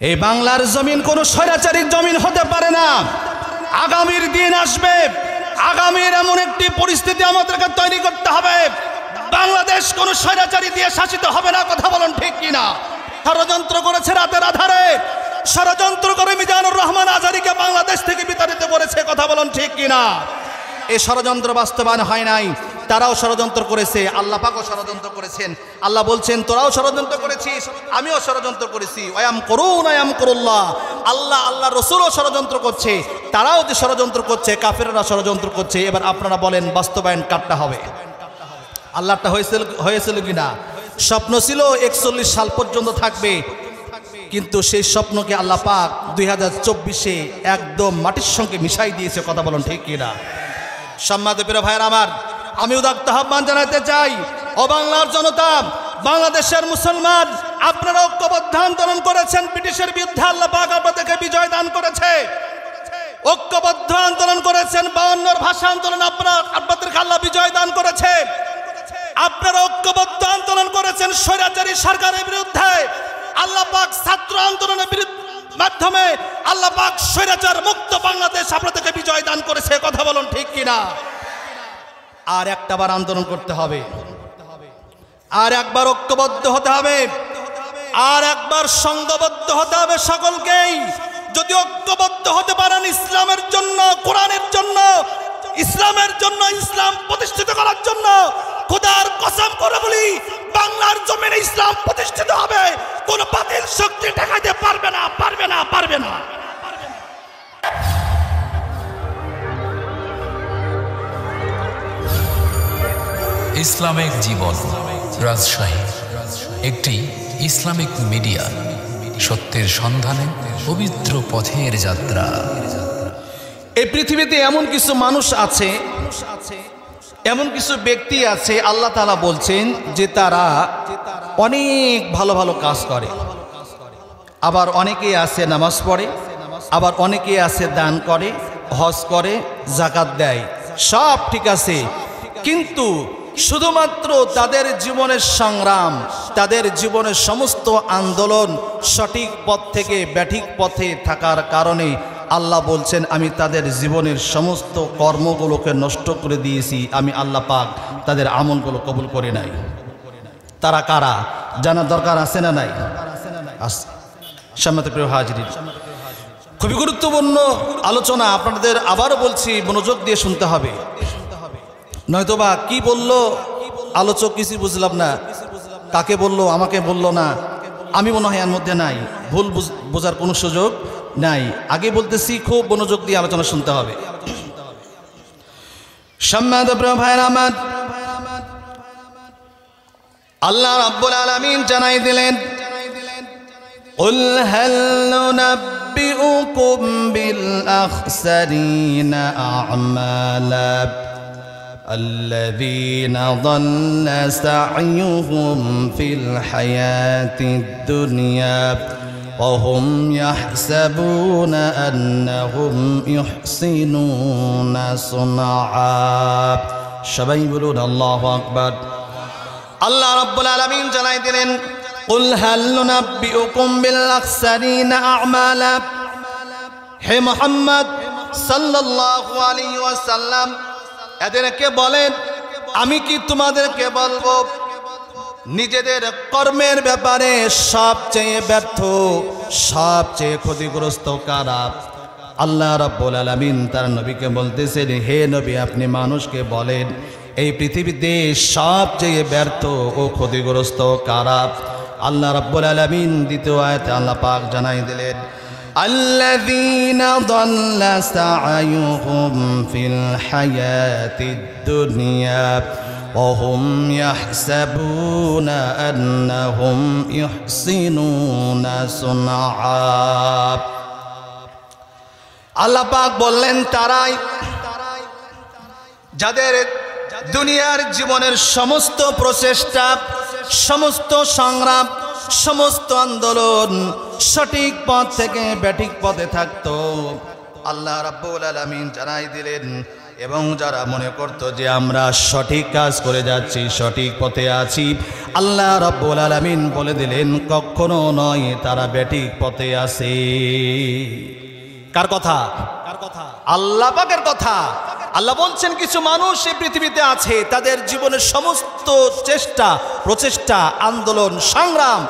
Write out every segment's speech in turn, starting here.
এই বাংলার জমিন কোনো স্বৈরাচারীর জমিন হতে পারে না। আগামীর দিন আসবে, আগামীর এমন একটি পরিস্থিতি আমাদেরকে তৈরি করতে হবে, বাংলাদেশ কোনো স্বৈরাচারী দিয়ে শাসিত হবে না। কথা বলেন ঠিক কিনা? ষড়যন্ত্র করেছে রাতের আধারে, ষড়যন্ত্র করে মিজানুর রহমান আজারীকে বাংলাদেশ থেকে বিতাড়িত করেছে। কথা বলেন ঠিক কিনা? এই ষড়যন্ত্র বাস্তবায়ন হয় নাই, তারাও ষড়যন্ত্র করেছে, আল্লাহ পাকও ষড়যন্ত্র করেছেন। আল্লাহ বলছেন তোরাও ষড়যন্ত্র করেছিস, আমিও ষড়যন্ত্র করেছি। ওয়াম করুন ওয়াম করুল্লাহ, আল্লাহ আল্লাহ রসুলও ষড়যন্ত্র করছে, তারাও যে ষড়যন্ত্র করছে, কাফেররা ষড়যন্ত্র করছে। এবার আপনারা বলেন বাস্তবায়ন কাটটা হবে? আল্লাহটা হয়েছিল কিনা? স্বপ্ন ছিল 41 সাল পর্যন্ত থাকবে, কিন্তু সেই স্বপ্নকে আল্লাহ পাক 2024-এ একদম মাটির সঙ্গে মিশাই দিয়েছে। কথা বলেন ঠিক কিনা? সম্মানিত প্রিয় ভাইয়েরা আমার, আমি উদাত্ত আহ্বান জানাতে চাই, ও বাংলার জনতা, বাংলাদেশের মুসলমান, আপনারা ঐক্যবদ্ধ আন্দোলন করেছেন ব্রিটিশের বিরুদ্ধে, আল্লাহ পাক আপনাদেরকে বিজয় দান করেছে। ঐক্যবদ্ধ আন্দোলন করেছেন, 52 ভাষা আন্দোলন আপনাদেরকে আল্লাহ বিজয় দান করেছে। আপনারা ঐক্যবদ্ধ আন্দোলন করেছেন স্বৈরাচারী সরকারের বিরুদ্ধে, আল্লাহ পাক ছাত্র আন্দোলনের মাধ্যমে আল্লাহ পাক স্বৈরাচার মুক্ত বাংলাদেশ আপনাদেরকে বিজয় দান করেছে। কথা বলুন ঠিক কিনা? আর একটাবার আন্দোলন করতে হবে, আর একবার ঐক্যবদ্ধ হতে হবে, আর একবার সংঘবদ্ধ হতে হবে সকলকেই। যদি ঐক্যবদ্ধ হতে পারেন ইসলামের জন্য, কোরআনের জন্য, ইসলামের জন্য, ইসলাম প্রতিষ্ঠিত করার জন্য, খোদার কসম করে বলি বাংলার জমিনে ইসলাম প্রতিষ্ঠিত হবে। কোন বাতিল শক্তি ঠেকাইতে পারবে না, পারবে না, পারবে না। ইসলামিক জীবন রাজশাহী, একটি ইসলামিক মিডিয়া, সত্যের সন্ধানে পবিত্র পথের যাত্রা। এই পৃথিবীতে এমন কিছু মানুষ আছে, এমন কিছু ব্যক্তি আছে, আল্লাহ তাআলা বলছেন যে তারা অনেক ভালো ভালো কাজ করে। আবার অনেকে আছে নামাজ পড়ে, আবার অনেকে আছে দান করে, হজ করে, যাকাত দেয়, সব ঠিক আছে। কিন্তু শুধুমাত্র তাদের জীবনের সংগ্রাম, তাদের জীবনের সমস্ত আন্দোলন সঠিক পথ থেকে ব্যাঠিক পথে থাকার কারণে আল্লাহ বলছেন আমি তাদের জীবনের সমস্ত কর্মগুলোকে নষ্ট করে দিয়েছি। আমি আল্লাহ পাক তাদের আমলগুলো কবুল করে নাই। তারা কারা জানার দরকার আছে না নাই? সম্মানিত প্রিয় হাজিরিন, খুবই গুরুত্বপূর্ণ আলোচনা। আপনাদের আবারও বলছি, মনোযোগ দিয়ে শুনতে হবে, নয়তোবা কি বলল আলোচক কিছু বুঝলাম না, কাকে বলল, আমাকে বলল না, আমি মনে হয় এর মধ্যে নাই, ভুল বোঝার কোনো সুযোগ নাই। আগে বলতেছি, খুব মনোযোগ দিয়ে আলোচনা শুনতে হবে। সম্মানিত প্রিয় ভাইরা আমার, আল্লাহ রাব্বুল আলামিন জানাই দিলেন, কুল হাল নুনাব্বিউকুম বিল আখসারিনা আ'মালা الذين ضل سعيهم في الحياة الدنيا وهم يحسبون أنهم يحسنون صنعا। সবাই বলুন আল্লাহু আকবার। আল্লাহ রাব্বুল আলামিন জানাই দিলেন, কুল হাল নুনাব্বিউকুম বিল আখসারিনা আ'মালা। হে মুহাম্মদ সাল্লাল্লাহু আলাইহি ওয়াসাল্লাম, এদেরকে বলেন আমি কি তোমাদেরকে বলবো নিজেদের কর্মের ব্যাপারে সবচেয়ে ব্যর্থ, সবচেয়ে ক্ষতিগ্রস্ত কারা? আল্লাহ রাব্বুল আলামিন তার নবীকে বলতেছেন, হে নবী আপনি মানুষকে বলেন এই পৃথিবীতে সবচেয়ে ব্যর্থ ও ক্ষতিগ্রস্ত কারা? আল্লাহ রাব্বুল আলামিন দ্বিতীয় আয়াতে আল্লাহ পাক জানাই দিলেন, الذين ضل سعيهم في الحياة الدنيا وهم يحسبون أنهم يحسنون صنعا। আল্লাহ পাক বললেন তারাই যাদের দুনিয়ার জীবনের সমস্ত প্রচেষ্টা, সমস্ত সংগ্রাম, সমস্ত আন্দোলন সঠিক পথ থেকে ব্যাঠিক পথে থাকতো। আল্লাহ রাব্বুল আলামিন জানাই দিলেন এবং যারা মনে করত যে আমরা সঠিক কাজ করে যাচ্ছি, সঠিক পথে আছি, আল্লাহ রাব্বুল আলামিন বলে দিলেন কখনো নয়, তারা বেঠিক পথে আছে। কার কথা? আল্লাহ পাকের কথা। আল্লাহ বলছেন কিছু মানুষ এই পৃথিবীতে আছে, তাদের জীবনের সমস্ত চেষ্টা, প্রচেষ্টা, আন্দোলন, সংগ্রাম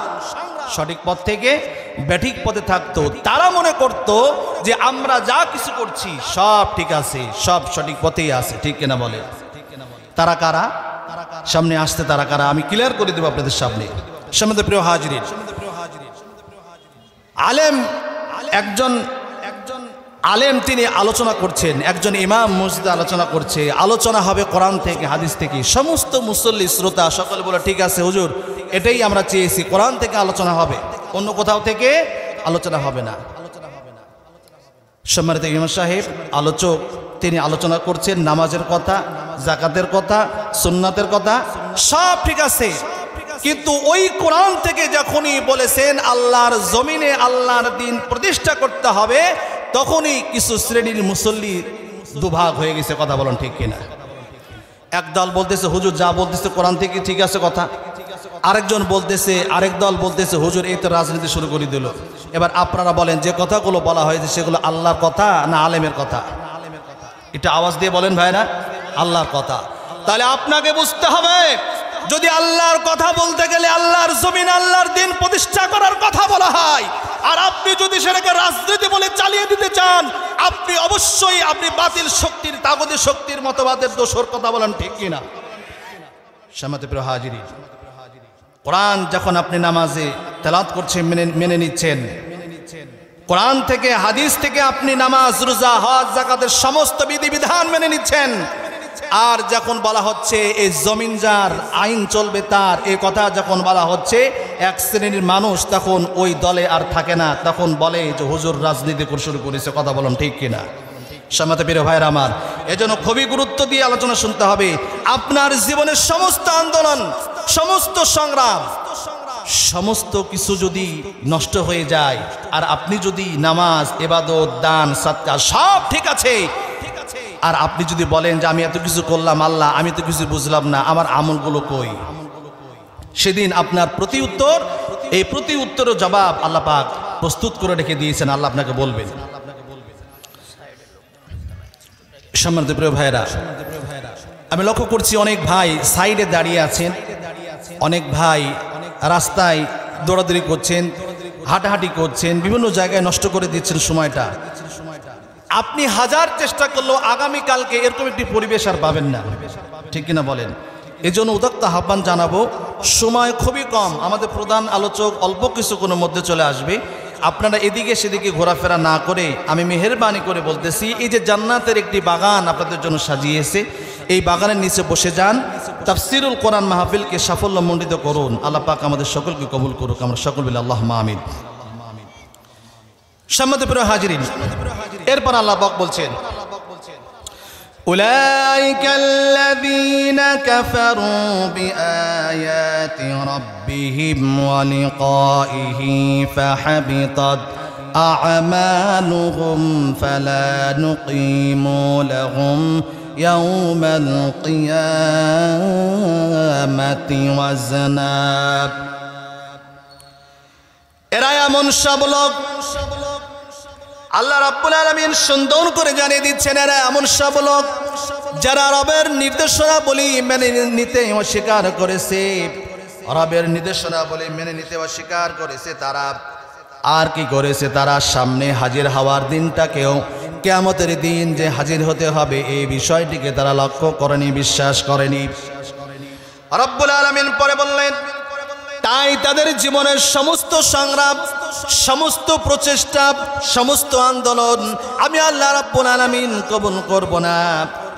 সঠিক পথ থেকে বেঠিক পথে থাকতো। তারা মনে করত যে আমরা যা কিছু করছি সব ঠিক আছে, সব সঠিক পথেই আছে। ঠিক কিনা বলে? তারা কারা? সামনে আসতে তারা কারা আমি ক্লিয়ার করে দেব আপনাদের সামনে। সম্মানিত প্রিয় হাজিরিন, আলেম একজন আলেম তিনি আলোচনা করছেন, একজন ইমাম মসজিদে আলোচনা করছে। আলোচনা হবে কোরআন থেকে, হাদিস থেকে। সমস্ত মুসল্লি শ্রোতা সকলে বলে ঠিক আছে হুজুর, এটাই আমরা চেয়েছি, কোরআন থেকে আলোচনা হবে, অন্য কোথাও থেকে আলোচনা হবে না। সম্মানিত ইমাম সাহেব আলোচক, তিনি আলোচনা করছেন নামাজের কথা, যাকাতের কথা, সুন্নাতের কথা, সব ঠিক আছে। কিন্তু ওই কোরআন থেকে যখনই বলেছেন আল্লাহর জমিনে আল্লাহর দ্বীন প্রতিষ্ঠা করতে হবে, তখনই কিছু শ্রেণীর মুসল্লি দুভাগ হয়ে গেছে। কথা বলেন ঠিক কিনা? এক দল বলতেছে হুজুর যা বলতেছে কোরআন থেকে ঠিক আছে কথা, আরেকজন বলতেছে, আরেক দল বলতেছে হুজুর এই তো রাজনীতি শুরু করে দিল। এবার আপনারা বলেন যে কথাগুলো বলা হয়েছে সেগুলো আল্লাহর কথা না আলেমের কথা? এটা আওয়াজ দিয়ে বলেন ভাইরা। আল্লাহর কথা। তাহলে আপনাকে বুঝতে হবে, যদি আল্লাহর কথা বলতে গেলে আল্লাহর জমিন আল্লাহর দ্বীন প্রতিষ্ঠা করার কথা বলা হয়, আর আপনি যদি সেটাকে রাজনীতি বলে চালিয়ে দিতে চান, আপনি অবশ্যই আপনি বাতিল শক্তির, তাগুতি শক্তির মতবাদের দোষর। কথা বলেন ঠিক কিনা? সম্মানিত প্রিয় হাজিরিন, কোরআন যখন আপনি নামাজে তেলাওয়াত করছেন, মেনে নিচ্ছেন, কোরআন থেকে হাদিস থেকে আপনি নামাজ, রোজা, হজ, যাকাতের সমস্ত বিধিবিধান মেনে নিচ্ছেন, আর যখন বলা হচ্ছে এই জমিন যার, আইন চলবে তার, এই কথা যখন বলা হচ্ছে, এক শ্রেণীর মানুষ তখন ওই দলে আর থাকে না, তখন বলে যে হুজুর রাজনীতি শুরু করেছে। কথা বলেন ঠিক কিনা? সম্মানিত প্রিয় ভাইরা আমার, এজন্য খুবই গুরুত্ব দিয়ে আলোচনা শুনতে হবে। আপনার জীবনের সমস্ত আন্দোলন, সমস্ত সংগ্রাম, সমস্ত কিছু যদি নষ্ট হয়ে যায়, আর আপনি যদি নামাজ, ইবাদত, দান, সাদকা সব ঠিক আছে, আর আপনি যদি বলেন যে আমি এত কিছু করলাম আল্লাহ, আমি তো কিছু বুঝলাম না, আমার আমলগুলো কই, সেদিন আপনার প্রতি উত্তর, এই প্রতি উত্তরের জবাব আল্লাহ পাক প্রস্তুত করে রেখে দিয়েছেন। আল্লাহ আপনাকে বলবেন। সম্মানিত প্রিয় ভাইরা, আমি লক্ষ্য করছি অনেক ভাই সাইডে দাঁড়িয়ে আছেন, অনেক ভাই রাস্তায় দৌড়াদৌড়ি করছেন, হাঁটাহাঁটি করছেন, বিভিন্ন জায়গায় নষ্ট করে দিচ্ছেন সময়টা। আপনি হাজার চেষ্টা করলেও আগামীকালকে এরকম একটি পরিবেশ আর পাবেন না। ঠিক কিনা বলেন? এই জন্য উদাত্ত আহ্বান জানাবো, সময় খুবই কম, আমাদের প্রধান আলোচক অল্প কিছুক্ষণের মধ্যে চলে আসবে। আপনারা এদিকে সেদিকে ঘোরাফেরা না করে, আমি মেহেরবানি করে বলতেছি, এই যে জান্নাতের একটি বাগান আপনাদের জন্য সাজিয়েছে, এই বাগানের নিচে বসে যান, তাফসিরুল কোরআন মাহফিলকে সাফল্যমণ্ডিত করুন। আল্লাহ পাক আমাদের সকলকে কবুল করুক। আমরা সকল বলি আল্লাহুম্মা আমিন। সম্মানিত প্রিয় হাজিরিন, এরপর আল্লাহ পাক বলছেন, উলাইকাল্লাযীনা কাফারু বিআয়াতি রাব্বিহিম ওয়া লিকাইহি ফাহাবিতাত আ'মালুহুম ফালা নুকিমু লাহুম ইয়াওমাল কিয়ামাতি ওয়াজনা। এরা এমন সব লোক, আল্লাহ রাব্বুল আলামিন সুন্দর করে জানিয়ে দিচ্ছেন, এরা এমন সব লোক যারা রবের নির্দেশনা বলি মেনে নিতে অস্বীকার করেছে, রবের নির্দেশনা বলি মেনে নিতে অস্বীকার করেছে। তারা আর কি করেছে? তারা সামনে হাজির হওয়ার দিনটাকেও, কিয়ামতের দিন যে হাজির হতে হবে, এই বিষয়টিকে তারা লক্ষ্য করেনি, বিশ্বাস করেনি। রব্বুল আলামিন পরে বললেন, তাই তাদের জীবনের সমস্ত সংগ্রাম, সমস্ত প্রচেষ্টা, সমস্ত আন্দোলন আমি আল্লাহ রাব্বুল আলামিন কবুল করব না।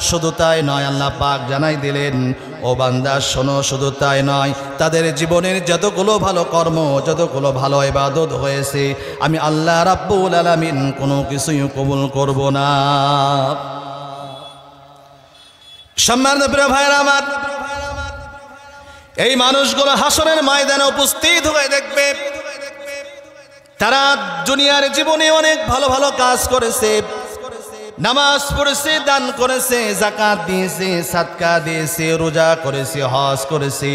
শুধু তাই নয়, আল্লাহ পাক জানাই দিলেন, ও বান্দা শোনো, শুধু তাই নয়, তাদের জীবনের যতগুলো ভালো কর্ম, যতগুলো ভালো ইবাদত হয়েছে, আমি আল্লাহ রাব্বুল আলামিন কোনো কিছুই কবুল করব না। সম্মানিত প্রিয় ভাইরা আমার, এই মানুষগুলো হাসরের ময়দানে উপস্থিত হয়ে দেখবে তারা দুনিয়ার জীবনে অনেক ভালো ভালো কাজ করেছে, নামাজ পড়েছে, দান করেছে, যাকাত দিয়েছে, সাদকা দিয়েছে, রোজা করেছে, হজ করেছে,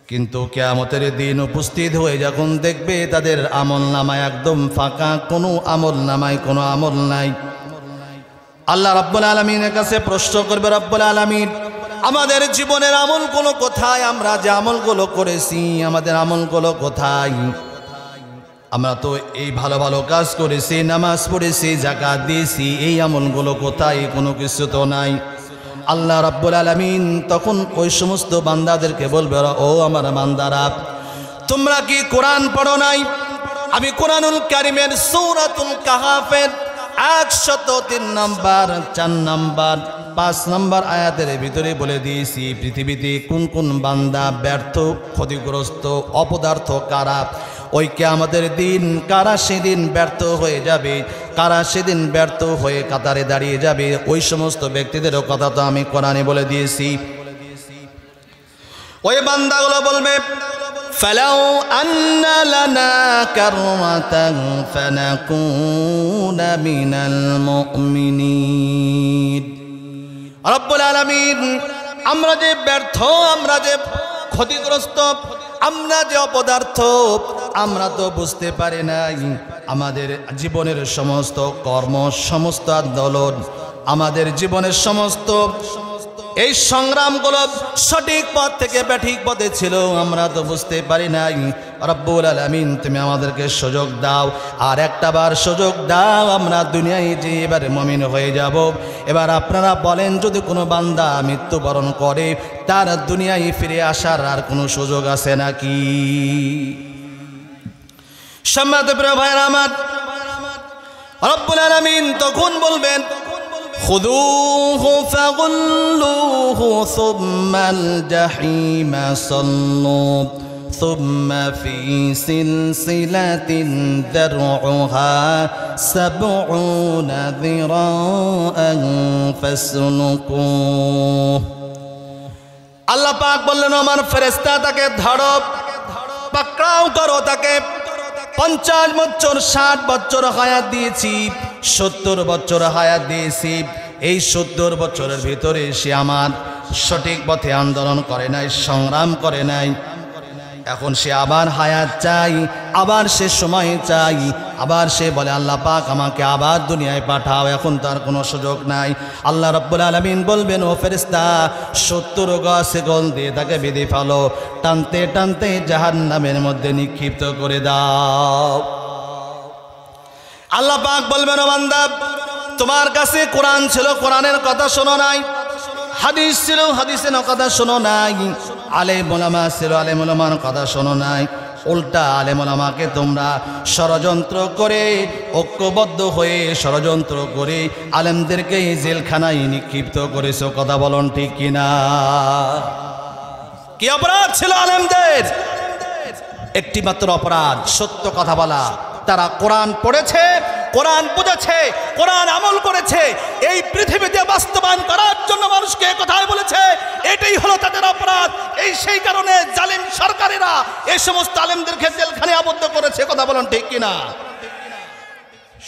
কিন্তু কিয়ামতের দিন উপস্থিত হয়ে যখন দেখবে তাদের আমল নামায় একদম ফাঁকা, কোনো আমল নামায় কোনো আমল নাই, আল্লাহ রাব্বুল আলামিনের কাছে প্রশ্ন করবে, রব্বুল আলামিন আমাদের জীবনের আমলগুলো কোথায়? আমরা যে আমলগুলো করেছি আমাদের আমলগুলো কোথায়? আমরা তো এই ভালো ভালো কাজ করেছি, নামাজ পড়েছি, যাকাত দিয়েছি, এই আমলগুলো কোথায়? কোনো কিছু তো নাই। আল্লাহ রাব্বুল আলামিন তখন ওই সমস্ত বান্দাদেরকে বলবে, ও আমার বান্দারা, তোমরা কি কোরআন পড়ো নাই? আমি কোরআনুল কারীমের সূরাতুল কাহফের 103 নম্বর, 4 নম্বর, 5 নম্বর আয়াতের ভিতরে বলে দিয়েছি পৃথিবীতে কোন কোন বান্দা ব্যর্থ, ক্ষতিগ্রস্ত, অপদার্থ কারা। ওই কিয়ামতের দিন কারা সেদিন ব্যর্থ হয়ে যাবে, কারা সেদিন ব্যর্থ হয়ে কাতারে দাঁড়িয়ে যাবে, ওই সমস্ত ব্যক্তিদেরও কথা তো আমি কোরআনে বলে দিয়েছি। ওই বান্দাগুলো বলবে, ফালাউ আন্না লানা কাররাতান ফানাকুনা মিনাল মুমিনিন। রব্বুল আলামিন আমরা যে ব্যর্থ, আমরা যে ক্ষতিগ্রস্ত, আমরা যে অপদার্থ, আমরা তো বুঝতে পারি নাই। আমাদের জীবনের সমস্ত কর্ম, সমস্ত আন্দোলন, আমাদের জীবনের সমস্ত এই সংগ্রামগুলো সঠিক পথ থেকে ব্যাঠিক পথে ছিল, আমরা তো বুঝতে পারি নাই। রব্বুল আলামিন তুমি আমাদেরকে সুযোগ দাও, আর একটাবার সুযোগ দাও, আমরা দুনিয়ায় যে এবার মুমিন হয়ে যাব। এবার আপনারা বলেন, যদি কোনো বান্দা মৃত্যুবরণ করে তার দুনিয়ায় ফিরে আসার আর কোনো সুযোগ আছে নাকি? সম্মানিত প্রিয় ভাইরা আমার, রব্বুল আলামিন তখন বলবেন, খুযূহু ফাগুল্লুহু সুম্মাল জাহিমা সাল্লু সুম্মা ফি সিলসিলাতিন দারউহা ৭০ যিরাআন ফাসলুকুহ। আল্লাহ পাক বললেন, আমার ফেরেশতা তাকে ধরো, পাকড়াও করো তাকে। 50 বছর 60 বছর হায়াত দিয়েছি, 70 বছর হায়াত দিয়েছি। এই 70 বছরের ভিতরে সে আমার সঠিক পথে আন্দোলন করে নাই, সংগ্রাম করে নাই। এখন সে আবার হায়াত চাই, আবার সে সময় চাই, আবার সে বলে, আল্লাহ পাক আমাকে আবার দুনিয়ায় পাঠাও। এখন তার কোনো সুযোগ নাই। আল্লাহ রাব্বুল আলামিন বলবেন, ও ফেরেশতা 70 গাছে গোল দিয়ে তাকে বেঁধে ফেলো, টানতে টানতে জাহান্নামের মধ্যে নিক্ষিপ্ত করে দাও। আল্লাহ পাক বলবেন, ও বান্দা, তোমার কাছে কোরআন ছিল, কোরআনের কথা শোনো নাই, হাদিস ছিল, হাদিসের কথা শোনো নাই, আলেম ওলামা ছিল, আলেম ওলামার কথা শোনো নাই। উল্টা আলেম ওলামাকে তোমরা ষড়যন্ত্র করে, ঐক্যবদ্ধ হয়ে ষড়যন্ত্র করে আলেমদেরকে জেলখানায় নিক্ষিপ্ত করেছো। কথা বলুন ঠিক কিনা? কি অপরাধ ছিল আলেমদের? একটি মাত্র অপরাধ, সত্য কথা বলা। তারা কোরআন পড়েছে, কোরআন বুঝেছে, কোরআন আমল করেছে, এই পৃথিবীতে বাস্তবায়ন করার জন্য মানুষকে কথাই বলেছে। এটাই হলো তাদের অপরাধ। এই সেই কারণে জালিম সরকারেরা এই সমস্ত আলেমদেরকে জেলখানায় আবদ্ধ করেছে। কথা বলেন ঠিক কিনা?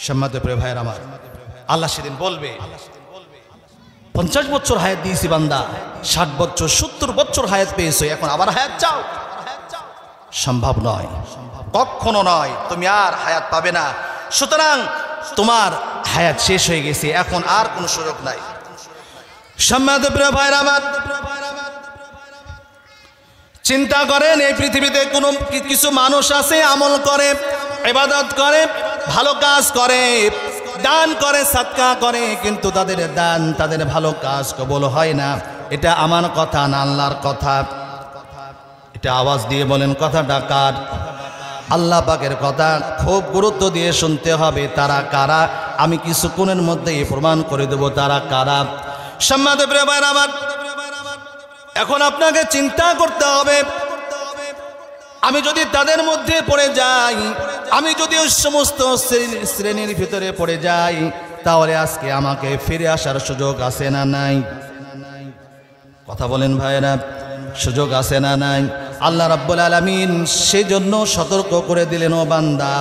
সম্মানিত প্রিয় ভাইয়ের আমার, আল্লাহ সেদিন বলবে, 50 বছর হায়াত দিয়েছি বান্দা, 60 বছর 70 বছর হায়াত পেয়েছো, এখন আবার হায়াত চাও? সম্ভব নয়, কখনো নয়। তুমি আর হায়াত পাবে না। সুতরাং তোমার হায়াত শেষ হয়ে গেছে, এখন আর কোনো সুযোগ নাই। সম্মানিত প্রিয় ভাইরা আমার, চিন্তা করেন, এই পৃথিবীতে কোনো কিছু মানুষ আছে আমল করে, ইবাদত করে, ভালো কাজ করে, দান করে, সাদকা করে, কিন্তু তাদের দান, তাদের ভালো কাজ কবুল হয় না। এটা আমার কথা না, আল্লাহর কথা। এটা আওয়াজ দিয়ে বলেন, কথাটা কার? আল্লাহ পাকের কথা। খুব গুরুত্ব দিয়ে শুনতে হবে। তারা কারা? আমি কিছুক্ষণের মধ্যেই প্রমাণ করে দেব তারা কারা। সম্মানিত প্রিয় ভাইরা আমার, এখন আপনাকে চিন্তা করতে হবে, আমি যদি তাদের মধ্যে পড়ে যাই, আমি যদি ওই সমস্ত শ্রেণীর ভিতরে পড়ে যাই, তাহলে আজকে আমাকে ফিরে আসার সুযোগ আছে না নাই? কথা বলেন ভাইরা, সুযোগ আছে না নাই? আল্লাহ রাব্বুল আলামিন সেজন্য সতর্ক করে দিলেন, ও বান্দা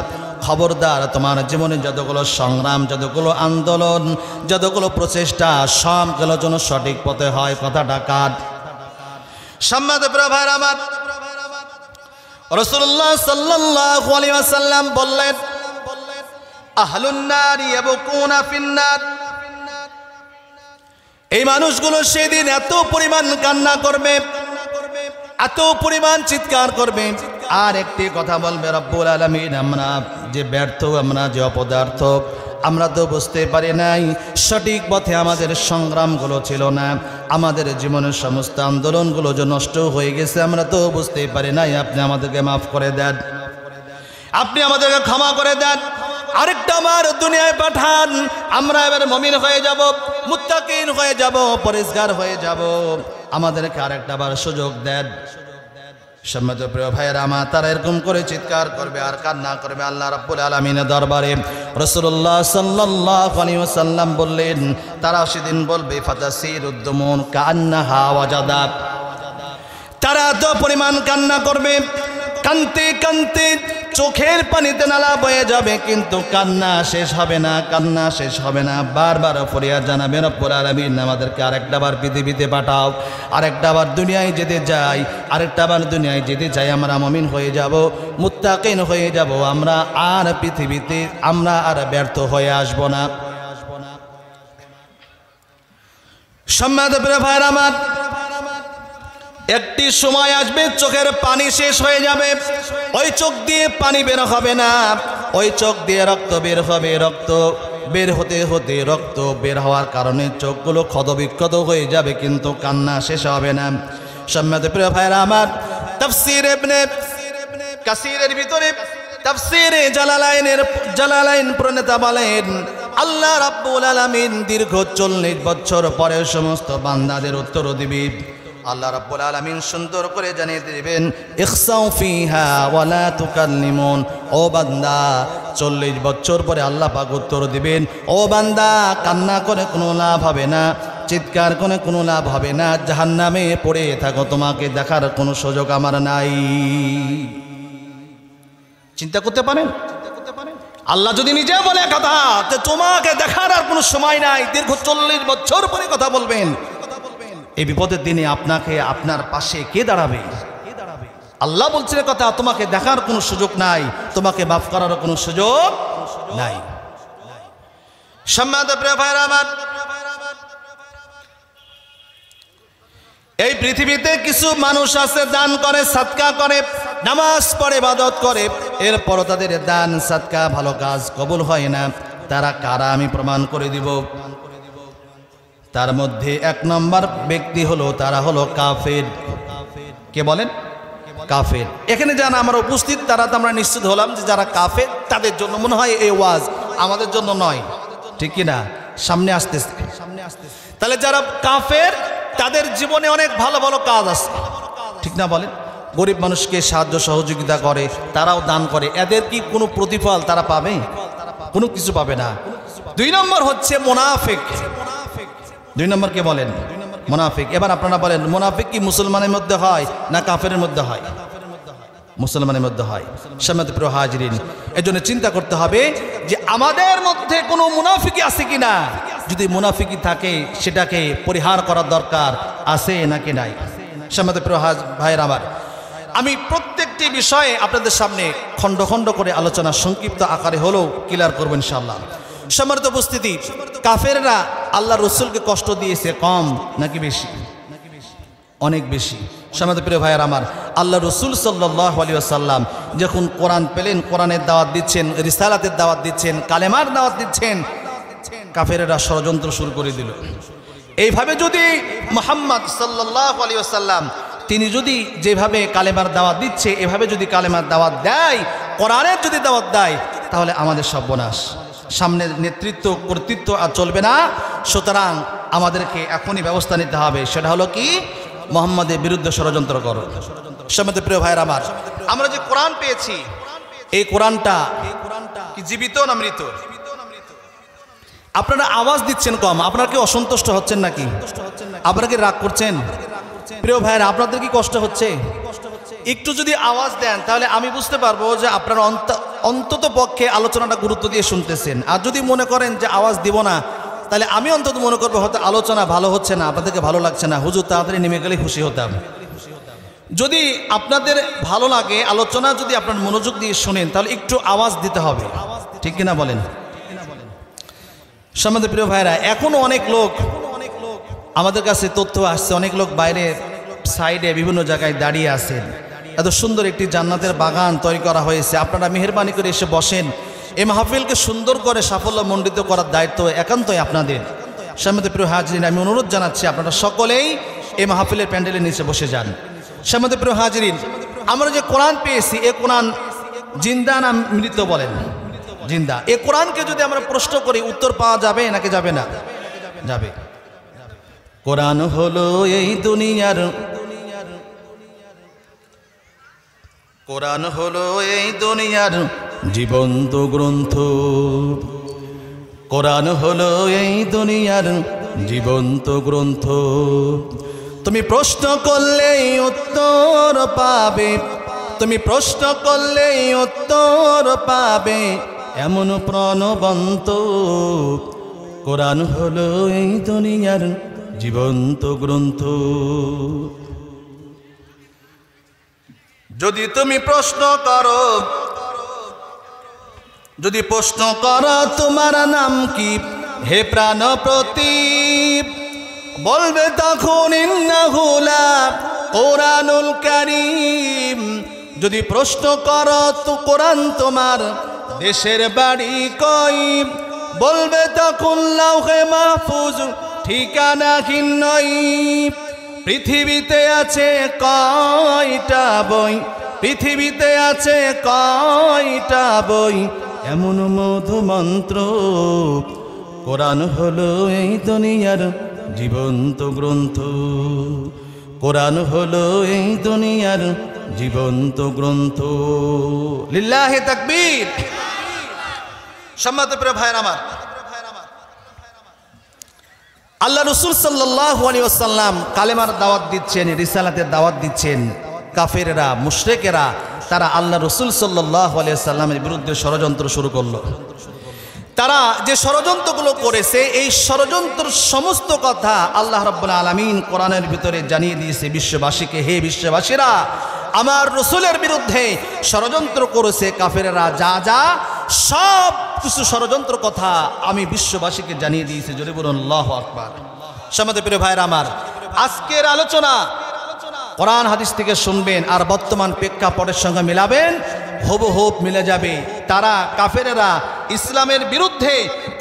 খবরদার তোমার জীবনে যতগুলো সংগ্রাম, যতগুলো আন্দোলন, যতগুলো প্রচেষ্টা, সবগুলো যেন সঠিক পথে হয়। কথাটা কাট। সম্মানিত প্রিয় ভাইরা আমার, রাসূলুল্লাহ সাল্লাল্লাহু আলাইহি ওয়াসাল্লাম বললেন, আহলুন নার ইয়াবকুনা ফিন্নার। এই মানুষগুলো সেদিন এত পরিমাণ কান্না করবে, এত পরিমাণ চিৎকার করবে, আর একটি কথা বলবে, রব্বুল আলামিন, আমরা যে ব্যর্থ, আমরা যে অপদার্থ, আমরা তো বুঝতে পারি নাই, সঠিক পথে আমাদের সংগ্রামগুলো ছিল না, আমাদের জীবনের সমস্ত আন্দোলনগুলো যে নষ্ট হয়ে গেছে, আমরা তো বুঝতে পারি নাই। আপনি আমাদেরকে মাফ করে দেন, আপনি আমাদেরকে ক্ষমা করে দেন, আরেকটা বার দুনিয়ায় পাঠান, আমরা এবার মুমিন হয়ে যাব, মুত্তাকিন হয়ে যাব, পরিষ্কার হয়ে যাব, আমাদেরকে আরেকটা বার সুযোগ দেন। সম্মানিত প্রিয় ভাইয়েরা আমার, তারা এরকম করে চিৎকার করবে আর কান্না করবে আল্লাহ রাব্বুল আলামিনের দরবারে। রাসূলুল্লাহ সাল্লাল্লাহু আলাইহি ওয়াসাল্লাম বললেন, তারা সেদিন বলবে, ফাতাসিরুদ্দুমুন কান্নাহা ওয়াজাদাত। তারা তো পরিমাণ কান্না করবে, কানতে কানতে চোখের পানিতে নালা বয়ে যাবে, কিন্তু কান্না শেষ হবে না, কান্না শেষ হবে না। বারবার ফরিয়াদ জানাবে, রব্বুল আলামিন, আমাদেরকে আরেকটা বার পৃথিবীতে পাঠাও, আরেকটা বার দুনিয়ায় যেতে চাই, আরেকটা বার দুনিয়ায় যেতে চাই, আমরা মুমিন হয়ে যাব, মুত্তাকিন হয়ে যাব, আমরা আর পৃথিবীতে আমরা আর ব্যর্থ হয়ে আসব না। সম্মানিত প্রিয় ভাইরা আমার, একটি সময় আসবে চোখের পানি শেষ হয়ে যাবে, ওই চোখ দিয়ে পানি বের হবে না, ওই চোখ দিয়ে রক্ত বের হবে, রক্ত বের হতে হতে রক্ত বের হওয়ার কারণে চোখগুলো ক্ষতবিক্ষত হয়ে যাবে, কিন্তু কান্না শেষ হবে না। সম্মানিত প্রিয় ভাইরা আমার, তাফসীর ইবনে কাসিরের ভিতরে, তাফসীরে জালালাইন প্রণেতা বলেন, আল্লাহ রাব্বুল আলামিন দীর্ঘ 40 বছর পরে সমস্ত বান্দাদের উত্তর দিবে। আল্লাহ রাব্বুল আলামিন সুন্দর করে জানিয়ে দিবেন, ইখসাউ ফিহা ওয়ালা তুকাল্লিমুন। ও বান্দা, 40 বছর পরে আল্লাহ পাক উত্তর দিবেন, ও বান্দা, কান্না করে কোনো লাভ হবে না, চিৎকার করে কোনো লাভ হবে না, জাহান্নামে পড়ে থাকো, তোমাকে দেখার কোনো সুযোগ আমার নাই। চিন্তা করতে পারেন, আল্লাহ যদি নিজে বলে কথা, তোমাকে দেখার আর কোনো সময় নাই, দীর্ঘ 40 বছর পরে কথা বলবেন, এই বিপদের দিনে আপনাকে আপনার পাশে কে দাঁড়াবে? আল্লাহ বলছেন কথা, তোমাকে দেখার কোনো সুযোগ নাই, তোমাকে মাফ করার কোনো সুযোগ নাই। সম্মানিত প্রিয় ভাইরা আমার, এই পৃথিবীতে কিছু মানুষ আছে, দান করে, সাদকা করে, নামাজ পড়ে, ইবাদত করে, এরপর তাদের দান সাদকা ভালো কাজ কবুল হয় না। তারা কারা আমি প্রমাণ করে দিব। তার মধ্যে 1 নম্বর ব্যক্তি হলো, তারা হলো কাফের। কে বলেন? কাফের। এখানে যারা আমরা উপস্থিত, তারা তো আমরা নিশ্চিত হলাম যে যারা কাফের, তাদের জন্য মনে হয় এই ওয়াজ, আমাদের জন্য নয়, ঠিক কি না? সামনে আসতেছে। তাহলে যারা কাফের, তাদের জীবনে অনেক ভালো ভালো কাজ আছে, ঠিক না বলেন? গরিব মানুষকে সাহায্য সহযোগিতা করে, তারাও দান করে, এদের কি কোনো প্রতিফল তারা পাবে? কোনো কিছু পাবে না। 2 নম্বর হচ্ছে মুনাফিক। 2 নম্বর কে বলেন? মুনাফিক। এবার আপনারা বলেন, মুনাফিক কি মুসলমানের মধ্যে হয় না কাফেরের মধ্যে হয়? মুসলমানের মধ্যে হয়। সম্মানিত প্রিয় হাজিরিন, এজন্য চিন্তা করতে হবে যে আমাদের মধ্যে কোনো মুনাফিকি আছে কিনা। যদি মুনাফিকি থাকে, সেটাকে পরিহার করার দরকার আছে নাকি নাই? সম্মানিত প্রিয় ভাইয়ের আমার, আমি প্রত্যেকটি বিষয়ে আপনাদের সামনে খণ্ড খণ্ড করে আলোচনা সংক্ষিপ্ত আকারে হলেও ক্লিয়ার করব ইনশাআল্লাহ। সম্মানিত উপস্থিতি, কাফেররা আল্লাহ রসুলকে কষ্ট দিয়েছে কম নাকি বেশি? অনেক বেশি। সম্মানিত প্রিয় ভাইয়ের আমার, আল্লাহ রসুল সাল্লাল্লাহু আলাইহি ওয়াসাল্লাম যখন কোরআন পেলেন, কোরআনের দাওয়াত দিচ্ছেন, রিসালাতের দাওয়াত দিচ্ছেন, কালেমার দাওয়াত দিচ্ছেন, কাফেররা ষড়যন্ত্র শুরু করে দিল। এইভাবে যদি মুহাম্মদ সাল্লাল্লাহু আলাইহি ওয়াসাল্লাম তিনি যদি যেভাবে কালেমার দাওয়াত দিচ্ছে, এভাবে যদি কালেমার দাওয়াত দেয়, কোরআনের যদি দাওয়াত দেয়, তাহলে আমাদের সর্বনাশ। সামনে নেতৃত্ব কর্তৃত্ব আর চলবে না। সুতরাং আমাদেরকে এখনই ব্যবস্থা নিতে হবে। সেটা হলো কি? মুহাম্মাদের বিরুদ্ধে ষড়যন্ত্র করো। সম্মানিত প্রিয় ভাইয়ের আমার, আমরা যে কোরআন পেয়েছি, এই কোরআনটা কি জীবিত না মৃত? আপনারা আওয়াজ দিচ্ছেন কম, আপনারা কি অসন্তুষ্ট হচ্ছেন নাকি? আপনারা কি রাগ করছেন? প্রিয় ভাইয়েরা, আপনাদের কি কষ্ট হচ্ছে? একটু যদি আওয়াজ দেন তাহলে আমি বুঝতে পারবো যে আপনারা অন্তত পক্ষে আলোচনাটা গুরুত্ব দিয়ে শুনতেছেন। আর যদি মনে করেন যে আওয়াজ দিব না, তাহলে আমি অন্তত মনে করবো হয়তো আলোচনা ভালো হচ্ছে না, আপনাদেরকে ভালো লাগছে না, হুজুর তাড়াতাড়ি নেমে গেলে খুশি হতাম। যদি আপনাদের ভালো লাগে আলোচনা, যদি আপনার মনোযোগ দিয়ে শুনেন, তাহলে একটু আওয়াজ দিতে হবে, ঠিক কিনা বলেন? সম্মানিত প্রিয় ভাইরা, এখনো অনেক লোক আমাদের কাছে তথ্য আসছে, অনেক লোক বাইরে সাইডে বিভিন্ন জায়গায় দাঁড়িয়ে আছেন। এত সুন্দর একটি জান্নাতের বাগান তৈরি করা হয়েছে, আপনারা মেহেরবানি করে এসে বসেন। এই মাহফিলকে সুন্দর করে সাফল্যমণ্ডিত করার দায়িত্ব একান্তই আপনাদের। সম্মানিত প্রিয় হাজিরিন, আমি অনুরোধ জানাচ্ছি আপনারা সকলেই এই মাহফিলের প্যান্ডেলের নিচে বসে যান। সম্মানিত প্রিয় হাজিরিন, আমরা যে কোরআন পেয়েছি, এ কোরআন জিন্দা না মৃত বলেন? জিন্দা। এ কোরআনকে যদি আমরা প্রশ্ন করি, উত্তর পাওয়া যাবে নাকি যাবে না? যাবে। কোরআন হলো এই দুনিয়ার, কোরআন হলো এই দুনিয়ার জীবন্ত গ্রন্থ। কোরআন হলো এই দুনিয়ার জীবন্ত গ্রন্থ। তুমি প্রশ্ন করলেই উত্তর পাবে, তুমি প্রশ্ন করলেই উত্তর পাবে, এমন প্রাণবন্ত। কোরআন হলো এই দুনিয়ার জীবন্ত গ্রন্থ। যদি তুমি প্রশ্ন করো, যদি প্রশ্ন করো তোমার নাম কি হে প্রাণ প্রতীপ, বলবে তখন ইন্নাহু লা কোরআনুল কারীম। যদি প্রশ্ন করো তো কোরআন তোমার দেশের বাড়ি কই, বলবে তখন লাউহে মাহফুজ ঠিকানাহীন নই। পৃথিবীতে আছে কয়টা বই, পৃথিবীতে আছে কয়টা বই, এমন মধুমন্ত্র। কোরআন হলো এই দুনিয়ার জীবন্ত গ্রন্থ। কোরআন হলো এই দুনিয়ার জীবন্ত গ্রন্থ। লিল্লাহি তাকবীর। সম্মানিত প্রিয় ভাইরা আমার, আল্লাহ রাসূল সাল্লাল্লাহু আলাইহি ওয়াসাল্লাম কালেমার দাওয়াত দিচ্ছেন, রিসালাতের দাওয়াত দিচ্ছেন। কাফেররা, মুশরিকেরা তারা আল্লাহ রাসূল সাল্লাল্লাহু আলাইহি ওয়াসাল্লামের বিরুদ্ধে ষড়যন্ত্র শুরু করলো। তারা যে ষড়যন্ত্রগুলো করেছে, এই ষড়যন্ত্রের সমস্ত কথা আল্লাহ রাব্বুল আলামিন কোরআনের ভিতরে জানিয়ে দিয়েছে বিশ্ববাসীকে। হে বিশ্ববাসীরা, আমার রাসূলের বিরুদ্ধে ষড়যন্ত্র করেছে কাফেররা, যা যা সব কিছু ষড়যন্ত্র কথা আমি বিশ্ববাসীকে জানিয়ে দিয়েছি। যদি বলুন আল্লাহু আকবার। সম্মানিত প্রিয় ভাইরা আমার, আজকের আলোচনা কোরআন হাদিস থেকে শুনবেন আর বর্তমান প্রেক্ষাপটের সঙ্গে মিলাবেন, হুবহুব মিলে যাবে। তারা কাফেরেরা ইসলামের বিরুদ্ধে,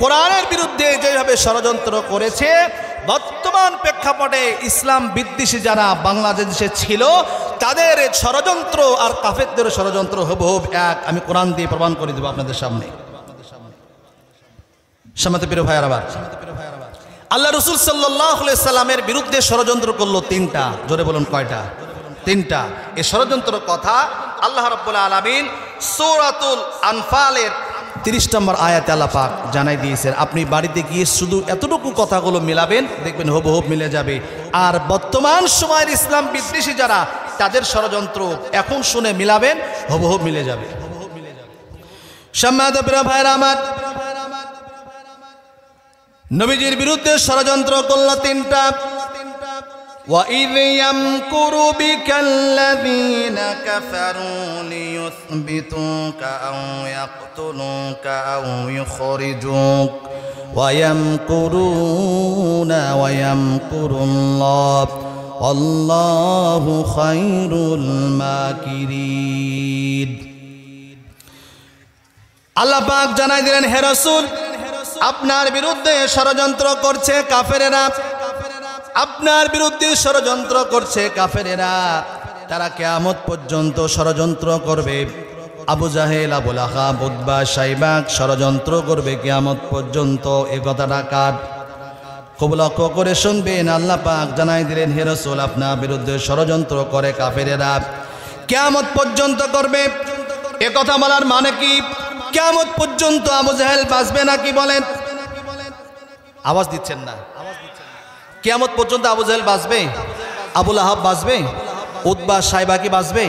কোরআনের বিরুদ্ধে যেভাবে ষড়যন্ত্র করেছে, বর্তমান প্রেক্ষাপটে ইসলাম বিদ্বেষী যারা বাংলাদেশে ছিল তাদের ষড়যন্ত্র আর কাফেরদের ষড়যন্ত্র হুবহুব এক। আমি কোরআন দিয়ে প্রমাণ করে দেব আপনাদের সামনে। সম্মানিত প্রিয় ভাইরা আমার, আল্লাহ রাসূল সাল্লাল্লাহু আলাইহি সাল্লামের বিরুদ্ধে ষড়যন্ত্র করলো তিনটা। জোরে বলুন কয়টা? তিনটা। এই ষড়যন্ত্রের কথা আল্লাহ রাব্বুল আলামিন সূরাতুল আনফালের 30 নম্বর আয়াতে আল্লাহ পাক জানাই দিয়েছেন। আপনি বাড়িতে গিয়ে শুধু এতটুকু কথাগুলো মিলাবেন, দেখবেন হুবহুব মিলে যাবে। আর বর্তমান সময়ের ইসলাম বিদ্বেষী যারা, তাদের ষড়যন্ত্র এখন শুনে মিলাবেন, হুবহুব মিলে যাবে। সম্মানিত প্রিয় ভাইরা আমার, নবীজির বিরুদ্ধে ষড়যন্ত্র করল তিনটা। وَإِذْ يَمْكُرُ بِكَ الَّذِينَ كَفَرُوا لِيُثْبِتُوكَ أَوْ يَقْتُلُوكَ أَوْ يُخْرِجُوكَ وَيَمْكُرُونَ وَيَمْكُرُ اللَّهُ وَاللَّهُ خَيْرُ الْمَاكِرِينَ। আল্লাহ পাক জানাই দিলেন, হে রাসূল, আপনার বিরুদ্ধে ষড়যন্ত্র করছে কাফেরেরা, আপনার বিরুদ্ধে ষড়যন্ত্র করছে কাফেরেরা। তারা কিয়ামত পর্যন্ত ষড়যন্ত্র করবে। আবু জাহেল, আবু লাহাব, উতবা, শাইবা ষড়যন্ত্র করবে কিয়ামত পর্যন্ত। এ কথাটা কার? খুব লক্ষ্য করে শুনবেন। আল্লাহ পাক জানাই দিলেন, হে রাসূল, আপনার বিরুদ্ধে ষড়যন্ত্র করে কাফেরেরা, কিয়ামত পর্যন্ত করবে। এ কথা বলার মানে কি? কিয়ামত পর্যন্ত আবু জাহেল বাঁচবে নাকি বলেন? আওয়াজ দিচ্ছেন না। কিয়ামত পর্যন্ত আবু জাহেল বাঁচবে? আবু লাহাব বাঁচবে? উতবা সাইবা কি বাঁচবে?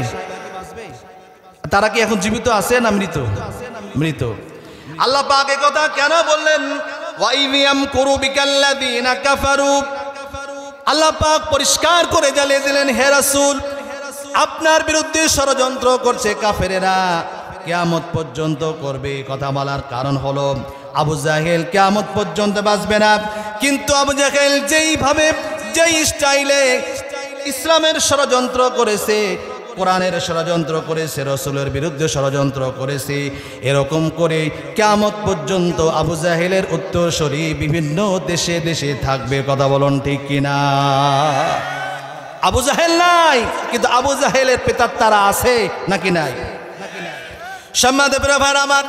তারা কি এখন জীবিত আছে না মৃত? মৃত। আল্লাহ পাক এই কথা কেন বললেন? ওয়াইয়াম কুরু বিকাল্লাযিনা কাফারু। আল্লাহ পাক পরিষ্কার করে জ্বালিয়ে দিলেন, হে রাসূল, আপনার বিরুদ্ধে ষড়যন্ত্র করছে কাফেরেরা, কিয়ামত পর্যন্ত করবে। কথা বলার কারণ হলো আবু জাহেল কিয়ামত পর্যন্ত বাঁচবে না, কিন্তু আবু জাহেল যেইভাবে যেই স্টাইলে ইসলামের ষড়যন্ত্র করেছে, কোরআনের ষড়যন্ত্র করেছে, রসুলের বিরুদ্ধে ষড়যন্ত্র করেছে, এরকম করে কিয়ামত পর্যন্ত আবু জাহেলের উত্তরসূরি বিভিন্ন দেশে দেশে থাকবে। কথা বলুন ঠিক কিনা? আবু জাহেল নাই, কিন্তু আবু জাহেলের প্রেতাত্মারা আছে নাকি নাই? সম্মানিত ভাইরা আমার,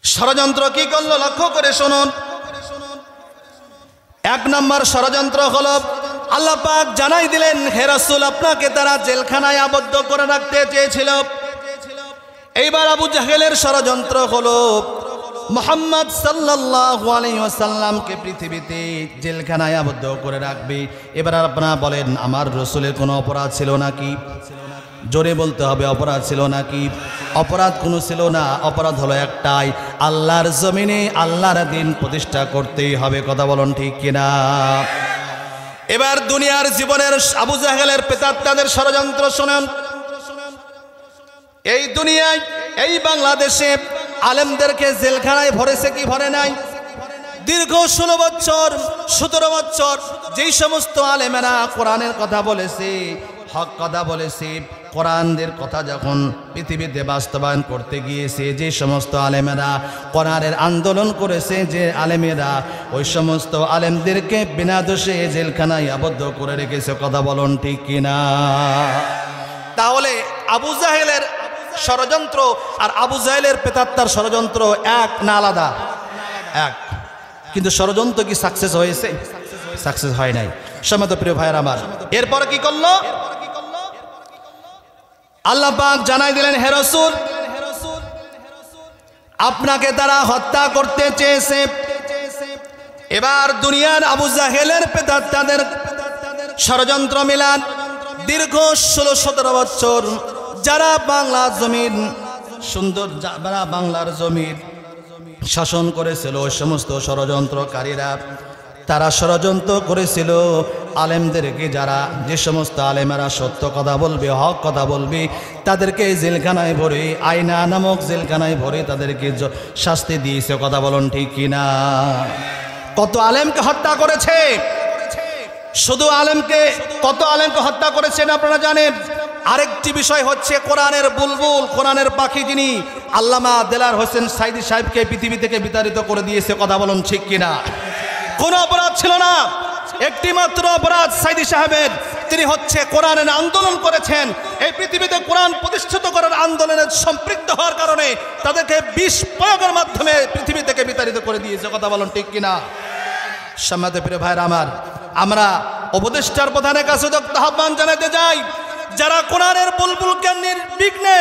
ষড়যন্ত্র কি করলো লক্ষ্য করে শুনুন। এক নম্বর ষড়যন্ত্র হলো, আল্লাহ পাক জানাই দিলেন, হে রাসূল, আপনাকে তারা জেলখানায় আবদ্ধ করে রাখতে চেয়েছিল। এইবার আবু জাহেলের ষড়যন্ত্র হলো মুহাম্মদ সাল্লাল্লাহু আলাইহি ওয়াসাল্লামকে পৃথিবীতে জেলখানায় আবদ্ধ করে রাখবে। এবার আপনারা বলেন, আমার রাসূলের কোনো অপরাধ ছিল নাকি? জোরে বলতে হবে, অপরাধ ছিল নাকি? অপরাধ কোনো ছিল না। অপরাধ হলো একটাই, আল্লাহর জমিনে আল্লাহর দ্বীন প্রতিষ্ঠা করতেই হবে। কথা বলুন ঠিক কিনা? এবার দুনিয়ার জীবনের আবু জাহেলের প্রেতাত্মাদের ষড়যন্ত্র শুনেন। এই দুনিয়ায়, এই বাংলাদেশে আলেমদেরকে জেলখানায় ভরেছে কি ভরে নাই? দীর্ঘ 16 বছর 17 বছর যেই সমস্ত আলেমেরা কোরআনের কথা বলেছে, হক কথা বলেছে, কোরআনের কথা যখন পৃথিবীতে বাস্তবায়ন করতে গিয়েছে, যে সমস্ত আলেমেরা কোরআনের আন্দোলন করেছে, যে আলেমেরা, ওই সমস্ত আলেমদেরকে বিনা দোষে জেলখানায় আবদ্ধ করে রেখেছে। কথা বলুন ঠিক কিনা? তাহলে আবু জাহেলের ষড়যন্ত্র আর আবু জাহেলের প্রেতাত্মার ষড়যন্ত্র এক না আলাদা? এক। কিন্তু ষড়যন্ত্র কি সাকসেস হয়েছে? সাকসেস হয় নাই। সম্মানিত প্রিয় ভাইয়ের আমার, এরপর কি করলো? আল্লাহ পাক জানাই দিলেন, হে রাসূল, আপনাকে তারা হত্যা করতে চেয়েছে। এবার দুনিয়ার আবু জাহেলের প্রেতাত্মাদের ষড়যন্ত্র মিলান। দীর্ঘ 16-17 বছর যারা বাংলা জমিন সুন্দর, যারা বাংলার জমিন শাসন করেছিল, ওই সমস্ত ষড়যন্ত্রকারীরা তারা ষড়যন্ত্র করেছিল আলেমদেরকে, যারা যে সমস্ত আলেমেরা সত্য কথা বলবে, হক কথা বলবে, তাদেরকে জেলখানায় ভরে, আয়না নামক জেলখানায় ভরে তাদেরকে শাস্তি দিয়েছে। কথা বলুন ঠিক কিনা? কত আলেমকে হত্যা করেছে? শুধু আলেমকে, কত আলেমকে হত্যা করেছেন আপনারা জানেন? আরেকটি বিষয় হচ্ছে কোরআনের বুলবুল, কোরআনের পাখি, যিনি আল্লামা দেলার হোসেন সাইদি সাহেবকে পৃথিবী থেকে বিতাড়িত করে দিয়েছে। কথা বলুন ঠিক কিনা? কোনো অপরাধ ছিল না, একটি মাত্র অপরাধ সাইদি সাহেবের, তিনি হচ্ছে কোরআনের আন্দোলন করেছেন। এই পৃথিবীতে কোরআন প্রতিষ্ঠিত করার আন্দোলনে সম্পৃক্ত হওয়ার কারণে তাদেরকে বিষ প্রয়োগের মাধ্যমে পৃথিবী থেকে বিতাড়িত করে দিয়েছে। কথা বলুন ঠিক কিনা? সম্মানিত প্রিয় ভাইরা আমার, আমরা উপদেষ্টার প্রধানের কাছে আহ্বান জানাতে যাই, যারা কোরআনের বুলবুলকে নির্বিঘ্নে,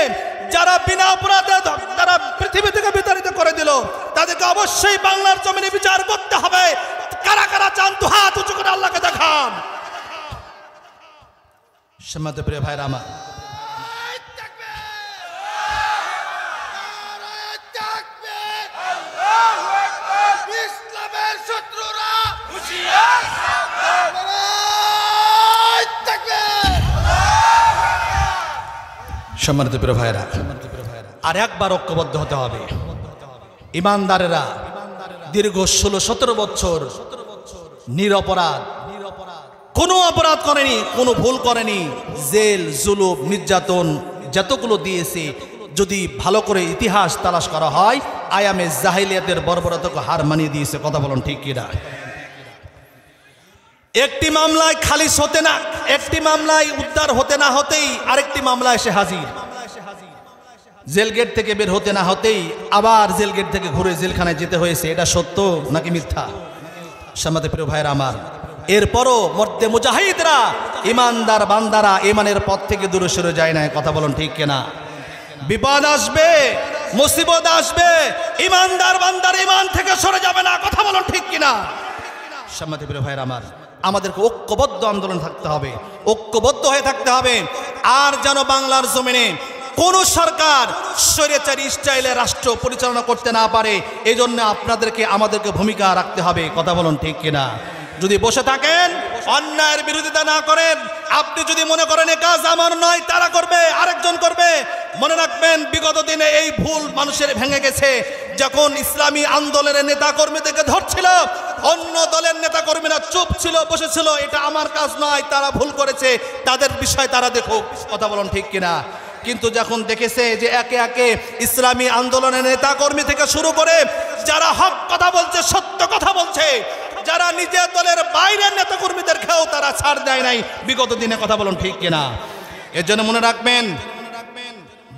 যারা বিনা অপরাধে তারা পৃথিবী থেকে বিতাড়িত করে দিল, তাদেরকে অবশ্যই বাংলার জমিনে বিচার করতে হবে। কারা কারা চান তো হাত উঁচু করে আল্লাহকে দেখান। সম্মানিত প্রিয় ভাইরা আমার, ইসলামের শত্রুরা হুঁশিয়ার, সম্মানিত প্রিয় ভাইরা, আর একবার ঐক্যবদ্ধ হতে হবে। ইমানদারেরা দীর্ঘ 16-17 বছর নিরপরাধ, কোনো অপরাধ করেনি, কোনো ভুল করেনি, জেল জুলুম নির্যাতন যতগুলো দিয়েছে, যদি ভালো করে ইতিহাস তালাশ করা হয়, আয়ামে জাহিলিয়াতের বর্বরতাকে হার মানিয়ে দিয়েছে। কথা বলুন ঠিক কিনা? একটি মামলায় খালিস হতে না, একটি মামলায় উদ্ধার হতে না হতেই আরেকটি মামলা এসে হাজির। জেল গেট থেকে বের হতে না হতেই আবার জেল গেট থেকে ঘুরে জেলখানায় যেতে হয়েছে। এটা সত্য নাকি মিথ্যা? সম্মানিত প্রিয় ভাইরা আমার, এরপরও মর্দে মুজাহিদরা, ইমানদার বান্দারা ইমানের পথ থেকে দূরে সরে যায় না। কথা বলুন ঠিক কিনা? বিপদ আসবে, মুসিবত আসবে, ইমানদার বান্দার ইমান থেকে সরে যাবে না। কথা বলুন ঠিক কিনা? সম্মানিত প্রিয় ভাইরা আমার, আমাদেরকে ঐক্যবদ্ধ আন্দোলন থাকতে হবে, ঐক্যবদ্ধ হয়ে থাকতে হবে। আর যেন বাংলার জমিনে কোন সরকার স্বৈরাচারী স্টাইলে রাষ্ট্র পরিচালনা করতে না পারে, এই জন্য আমাদেরকে ভূমিকা রাখতে হবে। কথা বলুন ঠিক কিনা? যদি বসে থাকেন, অন্যায়ের বিরোধিতা না করেন, আপনি যদি মনে করেন এ কাজ আমার নয়, তারা করবে, আরেকজন করবে, মনে রাখবেন বিগত দিনে এই ভুল মানুষের ভেঙে গেছে। যখন ইসলামী আন্দোলনের নেতা কর্মীদেরকে ধরছিল, অন্য দলের নেতা কর্মীরা চুপ ছিল, বসেছিল, এটা আমার কাজ নয়, তারা ভুল করেছে, তাদের বিষয় তারা দেখুক। কথা বলুন ঠিক কিনা? কিন্তু যখন দেখেছে যে একে একে ইসলামী আন্দোলনের নেতা কর্মী থেকে শুরু করে যারা হক কথা বলছে, সত্য কথা বলছে, যারা নিজের দলের বাইরের নেতা কর্মীদেরকেও তারা ছাড় দেয় নাই বিগত দিনে। কথা বলুন ঠিক কিনা? এর জন্য মনে রাখবেন,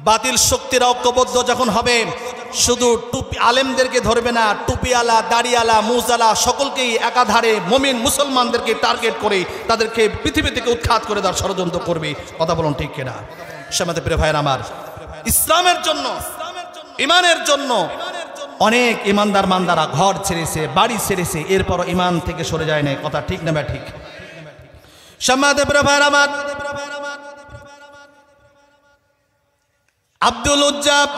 বাতিল শক্তির ঐক্যবদ্ধ যখন হবে, শুধু টুপি আলেমদেরকে ধরবে না, টুপিওয়ালা, দাড়িওয়ালা, মুজালা সকলকেই একাধারে মুমিন মুসলমানদেরকে টার্গেট করে তাদেরকে পৃথিবী থেকে উৎখাত করে দেওয়ার ষড়যন্ত্র করবে। কথা বলুন ঠিক কিনা? সমাজে প্রিয় ভাইয়ের আমার, ইসলামের জন্য, ইমানের জন্য অনেক ইমানদার মান্দারা ঘর ছেড়েছে, বাড়ি ছেড়েছে, এরপরও ইমান থেকে সরে যায় নাই। কথা ঠিক না বা ঠিক? সমাজে প্রিয় ভাইয়ের আমার, আব্দুল উজ্জাব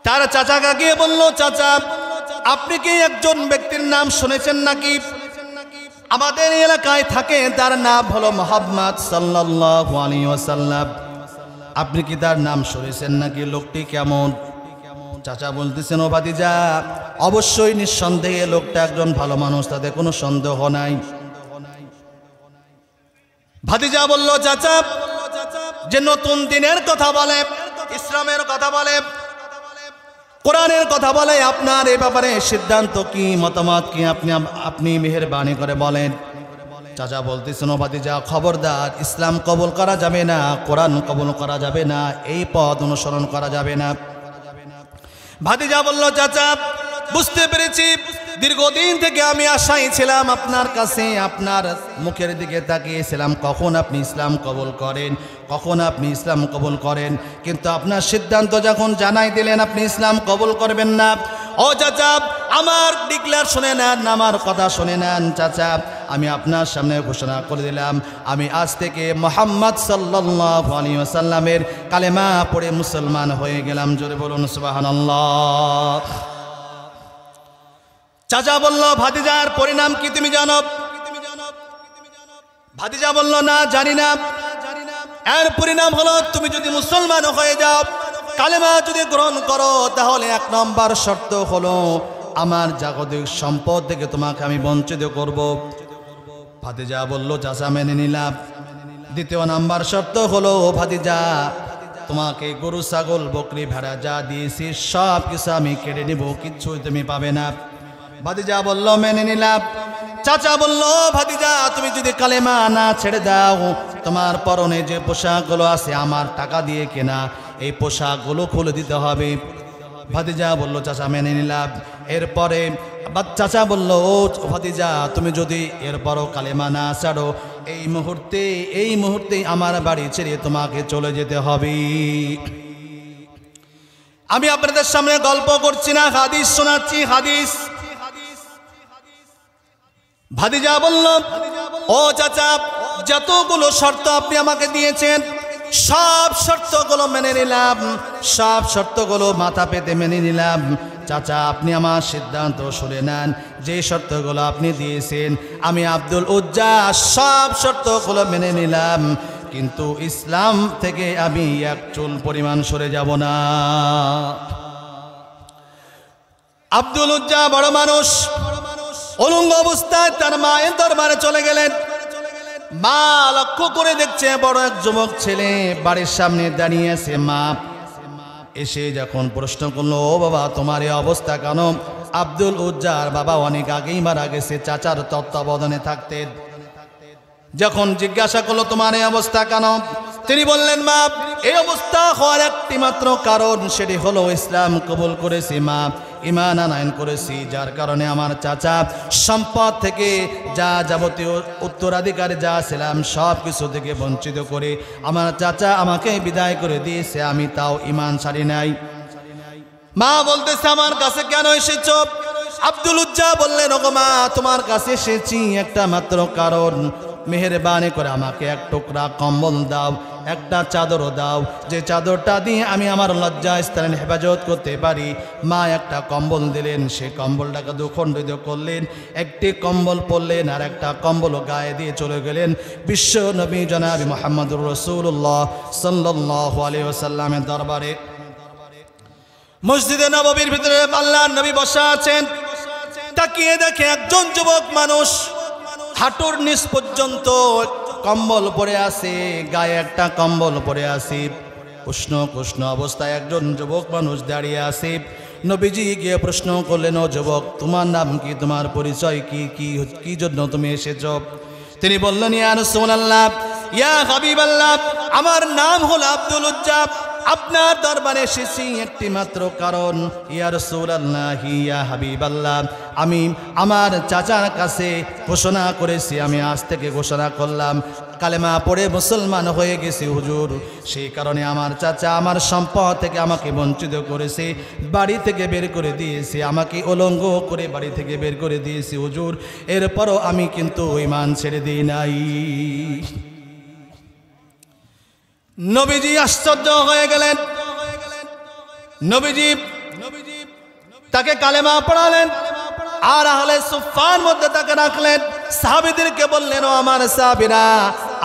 তার চাচাকে গিয়ে বলল, চাচা আপনি কি একজন ব্যক্তির নাম শুনেছেন নাকি? আমাদের এলাকায় থাকে, তার নাম হলো মুহাম্মদ সাল্লাল্লাহু আলাইহি ওয়াসাল্লাম। আপনি কি তার নাম শুনেছেন নাকি? লোকটি কেমন? চাচা বলতেছেন, ও ভাতিজা, অবশ্যই নিঃসন্দেহে লোকটা একজন ভালো মানুষ, তাতে কোনো সন্দেহ নাই। ভাতিজা বলল, চাচা যে নতুন দিনের কথা বলে, ইসলামের কথা বলে, কোরআনের কথা বলে, আপনার এই ব্যাপারে সিদ্ধান্ত কি, মতামত কি, আপনি মেহেরবানি করে বলেন। চাচা বলতেছেন, ও ভাতিজা খবরদার, ইসলাম কবুল করা যাবে না, কোরআন কবুল করা যাবে না, এই পথ অনুসরণ করা যাবে না। ভাতিজা বলল, চাচা বুঝতে পেরেছি, দীর্ঘদিন থেকে আমি আশাই ছিলাম আপনার কাছে, আপনার মুখের দিকে তাকিয়েছিলাম কখন আপনি ইসলাম কবুল করেন, কখন আপনি ইসলাম কবুল করেন, কিন্তু আপনার সিদ্ধান্ত যখন জানাই দিলেন আপনি ইসলাম কবুল করবেন না। ও চাচা, আমার ডিক্লেয়ার শুনে নেন, আমার কথা শুনে নেন। চাচা, আমি আপনার সামনে ঘোষণা করে দিলাম, আমি আজ থেকে মুহাম্মদ সাল্লাল্লাহু আলাইহি ওয়াসাল্লামের কালেমা পড়ে মুসলমান হয়ে গেলাম। জোরে বলুন সুবহানাল্লাহ। চাচা বলল, ভাতিজার পরিণাম কি তুমি জানো? ভাতিজা বলল, না জানি না। এর পরিণাম হলো, তুমি যদি মুসলমান হয়ে যাও, কালেমা যদি গ্রহণ করো, তাহলে 1 নম্বর শর্ত হলো আমার জাগতিক সম্পদ থেকে তোমাকে আমি বঞ্চিত করব। ভাতিজা বলল, চাচা মেনে নিলাম। 2 নম্বর শর্ত হলো, ভাতিজা তোমাকে গরু, ছাগল, বকরি, ভেড়া যা দিয়েছি সব কিছু আমি কেড়ে নিব, কিচ্ছুই তুমি পাবে না। ভাতিজা বলল, মেনে নিলাম। চাচা বলল, ভাতিজা তুমি যদি কালেমা না ছেড়ে দাও, তোমার পরনে যে পোশাকগুলো আছে আমার টাকা দিয়ে কেনা, এই পোশাকগুলো খুলে দিতে হবে। ভাতিজা বলল, চাচা মেনে নিলাম। এরপরে চাচা বলল, ও ভাতিজা তুমি যদি এরপরও কালেমা না ছাড়ো, এই মুহূর্তেই আমার বাড়ি ছেড়ে তোমাকে চলে যেতে হবে। আমি আপনাদের সামনে গল্প করছি না, হাদিস শোনাচ্ছি, হাদিস। ভাতিজা বলল, ও চাচা যতগুলো শর্ত আপনি আমাকে দিয়েছেন সব শর্তগুলো মেনে নিলাম, সব শর্তগুলো মাথা পেতে মেনে নিলাম। চাচা আপনি আমার সিদ্ধান্ত শুনে নেন, যে শর্তগুলো আপনি দিয়েছেন আমি আব্দুল উজ্জা সব শর্তগুলো মেনে নিলাম, কিন্তু ইসলাম থেকে আমি 1 চুল পরিমাণ সরে যাব না। আব্দুল উজ্জা বড় মানুষ, অলঙ্গ অবস্থায় তার মায়ের দরবারে চলে গেলেন। মা লক্ষ্য করে দেখছে বড় এক যুবক ছেলে বাড়ির সামনে দাঁড়িয়ে আছে। মা এসে যখন প্রশ্ন করলো, ও বাবা তোমার এই অবস্থা কেন? আব্দুল উজ্জার বাবা অনেক আগেই মারা গেছে, চাচার তত্ত্বাবধানে থাকতেন। যখন জিজ্ঞাসা করলো তোমার এই অবস্থা কেন, তিনি বললেন, মা এই অবস্থা হওয়ার একটি মাত্র কারণ, সেটি হলো ইসলাম কবুল করেছি মা, ঈমান আনয়ন করেছি, যার কারণে আমার চাচা সম্পদ থেকে যা যাবতীয় উত্তরাধিকার যা ছিলাম সব কিছু থেকে বঞ্চিত করে আমার চাচা আমাকে বিদায় করে দিয়েছে, আমি তাও ঈমান ছাড়ি নাই। মা বলতেছে, আমার কাছে কেন এসেছ? আব্দুল উজ্জা বললেন, ওগো মা, তোমার কাছে এসেছি একটা মাত্র কারণ, মেহেরবানি করে আমাকে এক টুকরা কম্বল দাও, একটা চাদরও দাও, যে চাদরটা দিয়ে আমি আমার লজ্জা স্থানের হেফাজত করতে পারি। মা একটা কম্বল দিলেন, সেই কম্বলটাকে দুখণ্ডিত করলেন, একটি কম্বল পরলেন আর একটা কম্বলও গায়ে দিয়ে চলে গেলেন বিশ্ব নবী জনাবি মুহাম্মদুর রাসূলুল্লাহ সাল্লাল্লাহু আলাইহি ওয়াসাল্লামের দরবারে। মসজিদে নববীর ভিতরে আল্লাহর নবী বসা আছেন। তাকিয়ে দেখে একজন যুবক মানুষ হাঁটুর নিচ পর্যন্ত কম্বল পরে আছে, গায়ে একটা কম্বল পরে আছে, উষ্ণ উষ্ণ অবস্থায় একজন যুবক মানুষ দাঁড়িয়ে আছে। নবীজি গিয়ে প্রশ্ন করলেন, ও যুবক, তোমার নাম কি, তোমার পরিচয় কি, কি জন্য তুমি এসেছো? তিনি বললেন, ইয়া রাসূলুল্লাহ, ইয়া হাবিবাল্লাহ, আমার নাম হলো আব্দুল উজ্জা, আপনার দরবারে এসেছি একটি মাত্র কারণ। ইয়া রাসূলুল্লাহ, ইয়া হাবিবাল্লাহ, আমি আমার চাচার কাছে ঘোষণা করেছি, আমি আজ থেকে ঘোষণা করলাম কালেমা পড়ে মুসলমান হয়ে গেছি হুজুর। সেই কারণে আমার চাচা আমার সম্পদ থেকে আমাকে বঞ্চিত করেছে, বাড়ি থেকে বের করে দিয়েছে, আমাকে উলঙ্গ করে বাড়ি থেকে বের করে দিয়েছে হুজুর। এরপরও আমি কিন্তু ঈমান ছেড়ে দিই নাই। নবীজি আশ্চর্য হয়ে গেলেন। নবীজি তাকে কালেমা পড়ালেন আর আহলে সুফফার মধ্যে তাকে রাখলেন। সাহাবীদেরকে বললেন, ও আমার সাহাবীরা,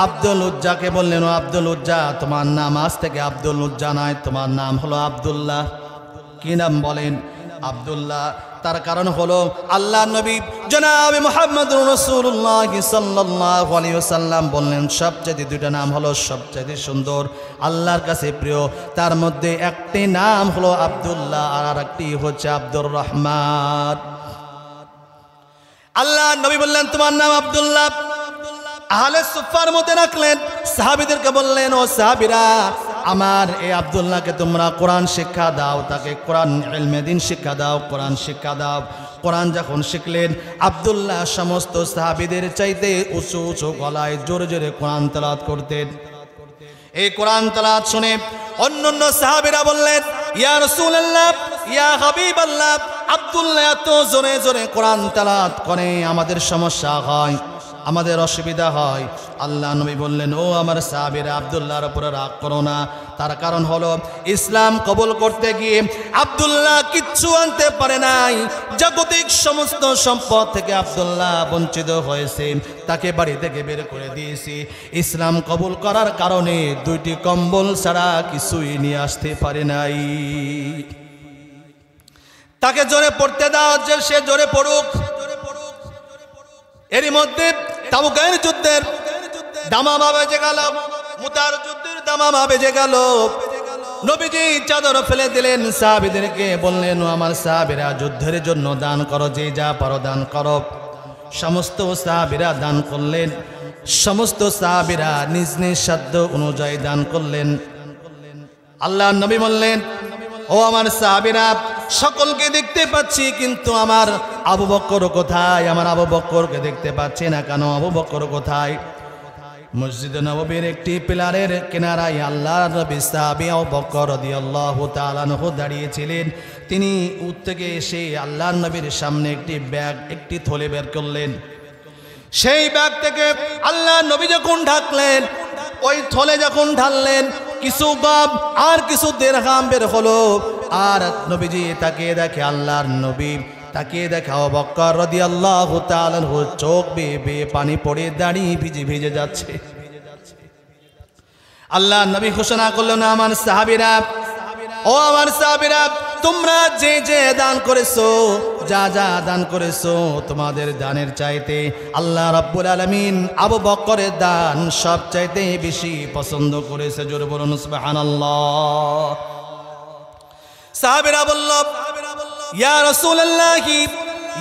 আব্দুল উজ্জাকে বললেন, ও আব্দুল উজ্জা, তোমার নাম আজ থেকে আব্দুল উজ্জা নয়, তোমার নাম হলো আব্দুল্লাহ। কি নাম বলেন? আব্দুল্লাহ। তার কারণ হলো আল্লাহ নবী জনাবে মুহাম্মদুর রাসূলুল্লাহ সাল্লাল্লাহু আলাইহি ওয়াসাল্লাম বললেন, সবচেয়ে দুইটা নাম হলো সবচেয়ে সুন্দর, আল্লাহর কাছে প্রিয়, তার মধ্যে একটি নাম হলো আব্দুল্লাহ আর আরেকটি হচ্ছে আব্দুর রহমান। আল্লাহ নবী বললেন, তোমার নাম আব্দুল্লাহ। আহলে সুফফার মধ্যে রাখলেন। সাহাবীদেরকে বললেন, ও সাহাবীরা, আমার এই আব্দুল্লাহকে তোমরা কোরআন শিক্ষা দাও, তাকে কোরআন ইলমে দিন শিক্ষা দাও, কোরআন শিক্ষা দাও। কোরআন যখন শিখলেন, আব্দুল্লাহ সমস্ত সাহাবীদের চাইতে উঁচু উঁচু গলায় জোরে জোরে কোরআন তেলাওয়াত করতেন। এই কোরআন তেলাওয়াত শুনে অন্যান্য সাহাবীরা বললেন, ইয়া রাসূলুল্লাহ, ইয়া হাবিবাল্লাহ, আব্দুল্লাহ এত জোরে জোরে কোরআন তেলাওয়াত করে, আমাদের সমস্যা হয়, আমাদের অসুবিধা হয়। আল্লাহ নবী বললেন, ও আমার সাহাবীরা, আব্দুল্লাহর উপরে রাগ করো না। তার কারণ হলো ইসলাম কবুল করতে গিয়ে আব্দুল্লাহ কিচ্ছু আনতে পারে নাই। জাগতিক সমস্ত সম্পদ থেকে আব্দুল্লাহ বঞ্চিত হয়েছে, তাকে বাড়ি থেকে বের করে দিয়েছি। ইসলাম কবুল করার কারণে দুইটি কম্বল ছাড়া কিছুই নিয়ে আসতে পারে নাই। তাকে জোরে পড়তে দাও, যে সে জোরে পড়ুক। এরই মধ্যে তাবুকের যুদ্ধের দামামা বেজে গেল, মুতার যুদ্ধের দামামা বেজে গেল। নবীজি চাদর ফেলে দিলেন, সাহাবীদেরকে বললেন, ও আমার সাহাবীরা, যুদ্ধের জন্য দান করো, যে যা পারো দান করো। সমস্ত সাহাবীরা দান করলেন। সমস্ত সাহাবীরা নিজ নিজ সাধ্য অনুযায়ী দান করলেন। আল্লাহ নবী বললেন, ও আমার সাহাবীরা, সকলকে দেখতে পাচ্ছি, কিন্তু আমার আবু বকর কোথায়? আমার আবু বকরকে দেখতে পাচ্ছি না কেন? আবু বকর কোথায়? মসজিদে নববীর একটি পিলারের কিনারায় আল্লাহর নবী সাহাবী আবু বকর রাদিয়াল্লাহু তাআলা আনহু দাঁড়িয়েছিলেন। তিনি উঠ থেকে এসে আল্লাহর নবীর সামনে একটি ব্যাগ, একটি থলে বের করলেন। সেই ব্যাগ থেকে আল্লাহর নবী যখন ঢাকলেন, ওই থলে যখন ঢাললেন, কিছু গাব আর কিছু দিরহাম বের হলো। আর নবীজি তাকিয়ে দেখে, আল্লাহর নবী তাকিয়ে দেখে আবু বকর রাদিয়াল্লাহু তাআলা আনহুর চোখ বেয়ে বেয়ে পানি পড়ে দাঁড়িয়ে ভিজে ভিজে যাচ্ছে। আল্লাহর নবী ঘোষণা করলেন, আমার সাহাবীরা, ও আমার সাহাবীরা, তোমরা যে যে দান করেছো, যা যা দান করেছো, তোমাদের দানের চাইতে আল্লাহ রাব্বুল আলামিন আবু বকরের দান সব চাইতে বেশি পছন্দ করেছে। জোরে বলুন সুবহানাল্লাহ। সাহাবীরা বলল, ইয়া রাসূলুল্লাহ,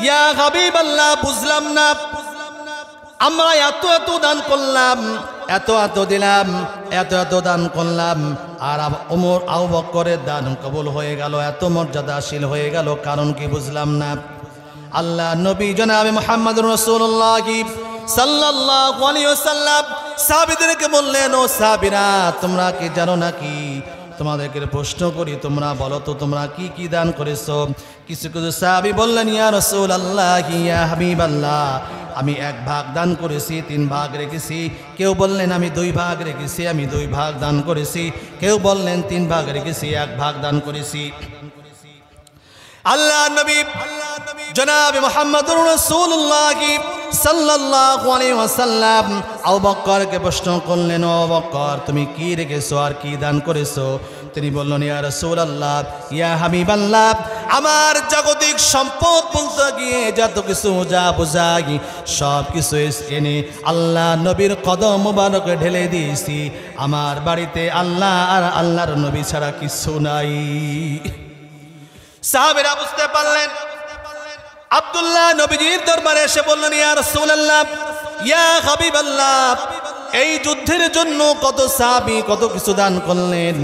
ইয়া হাবিবাল্লাহ, বুঝলাম না, আমরা এত এত দান করলাম, এত এত দিলাম, এত এত দান করলাম, আর ওমর আবু বকরের দান কবুল হয়ে গেল, এত মর্যাদাশীল হয়ে গেল, কারণ কি বুঝলাম না। আল্লাহ নবী জনাবে মুহাম্মদুর রাসূলুল্লাহ সাল্লাল্লাহু আলাইহি ওয়াসাল্লাম সাহাবীদেরকে বললেন, ও সাহাবীরা, তোমরা কি জানো নাকি তোমাদেরকে প্রশ্ন করি, তোমরা বলো তো তোমরা কি কি দান করেছো? কিছু কিছু সাহাবী বললেন, ইয়া রাসূলুল্লাহ, ইয়া হাবিবাল্লাহ, আমি 1 ভাগ দান করেছি, 3 ভাগ রেখেছি। কেউ বললেন আমি 2 ভাগ রেখেছি, আমি 2 ভাগ দান করেছি। কেউ বললেন 3 ভাগ রেখেছি, 1 ভাগ দান করেছি। আল্লাহ নবী জনাব মুহাম্মদুর রাসূলুল্লাহ সাল্লাল্লাহু আলাইহি ওয়াসাল্লাম আবু বকরকে প্রশ্ন করলেন, ও বকর, তুমি কি রেখেছো আর কি দান করেছো? তিনি বললেন, ইয়া রাসূলুল্লাহ, ইয়া হাবিবাল্লাহ, আমার জাগতিক সম্পদ বলতে গিয়ে যত কিছু যা বোঝাই সব কিছু এনে আল্লাহ নবীর কদম মুবারকে ঢেলে দিয়েছি। আমার বাড়িতে আল্লাহ আর আল্লাহর নবী ছাড়া কিছু নাই। সাহাবীরা বুঝতে পারলেন। আব্দুল্লাহ নবীজির দরবারে এসে বললেন, ইয়া রাসূলুল্লাহ, ইয়া হাবিবাল্লাহ, এই যুদ্ধের জন্য কত সাহাবী কত কিছু দান করলেন।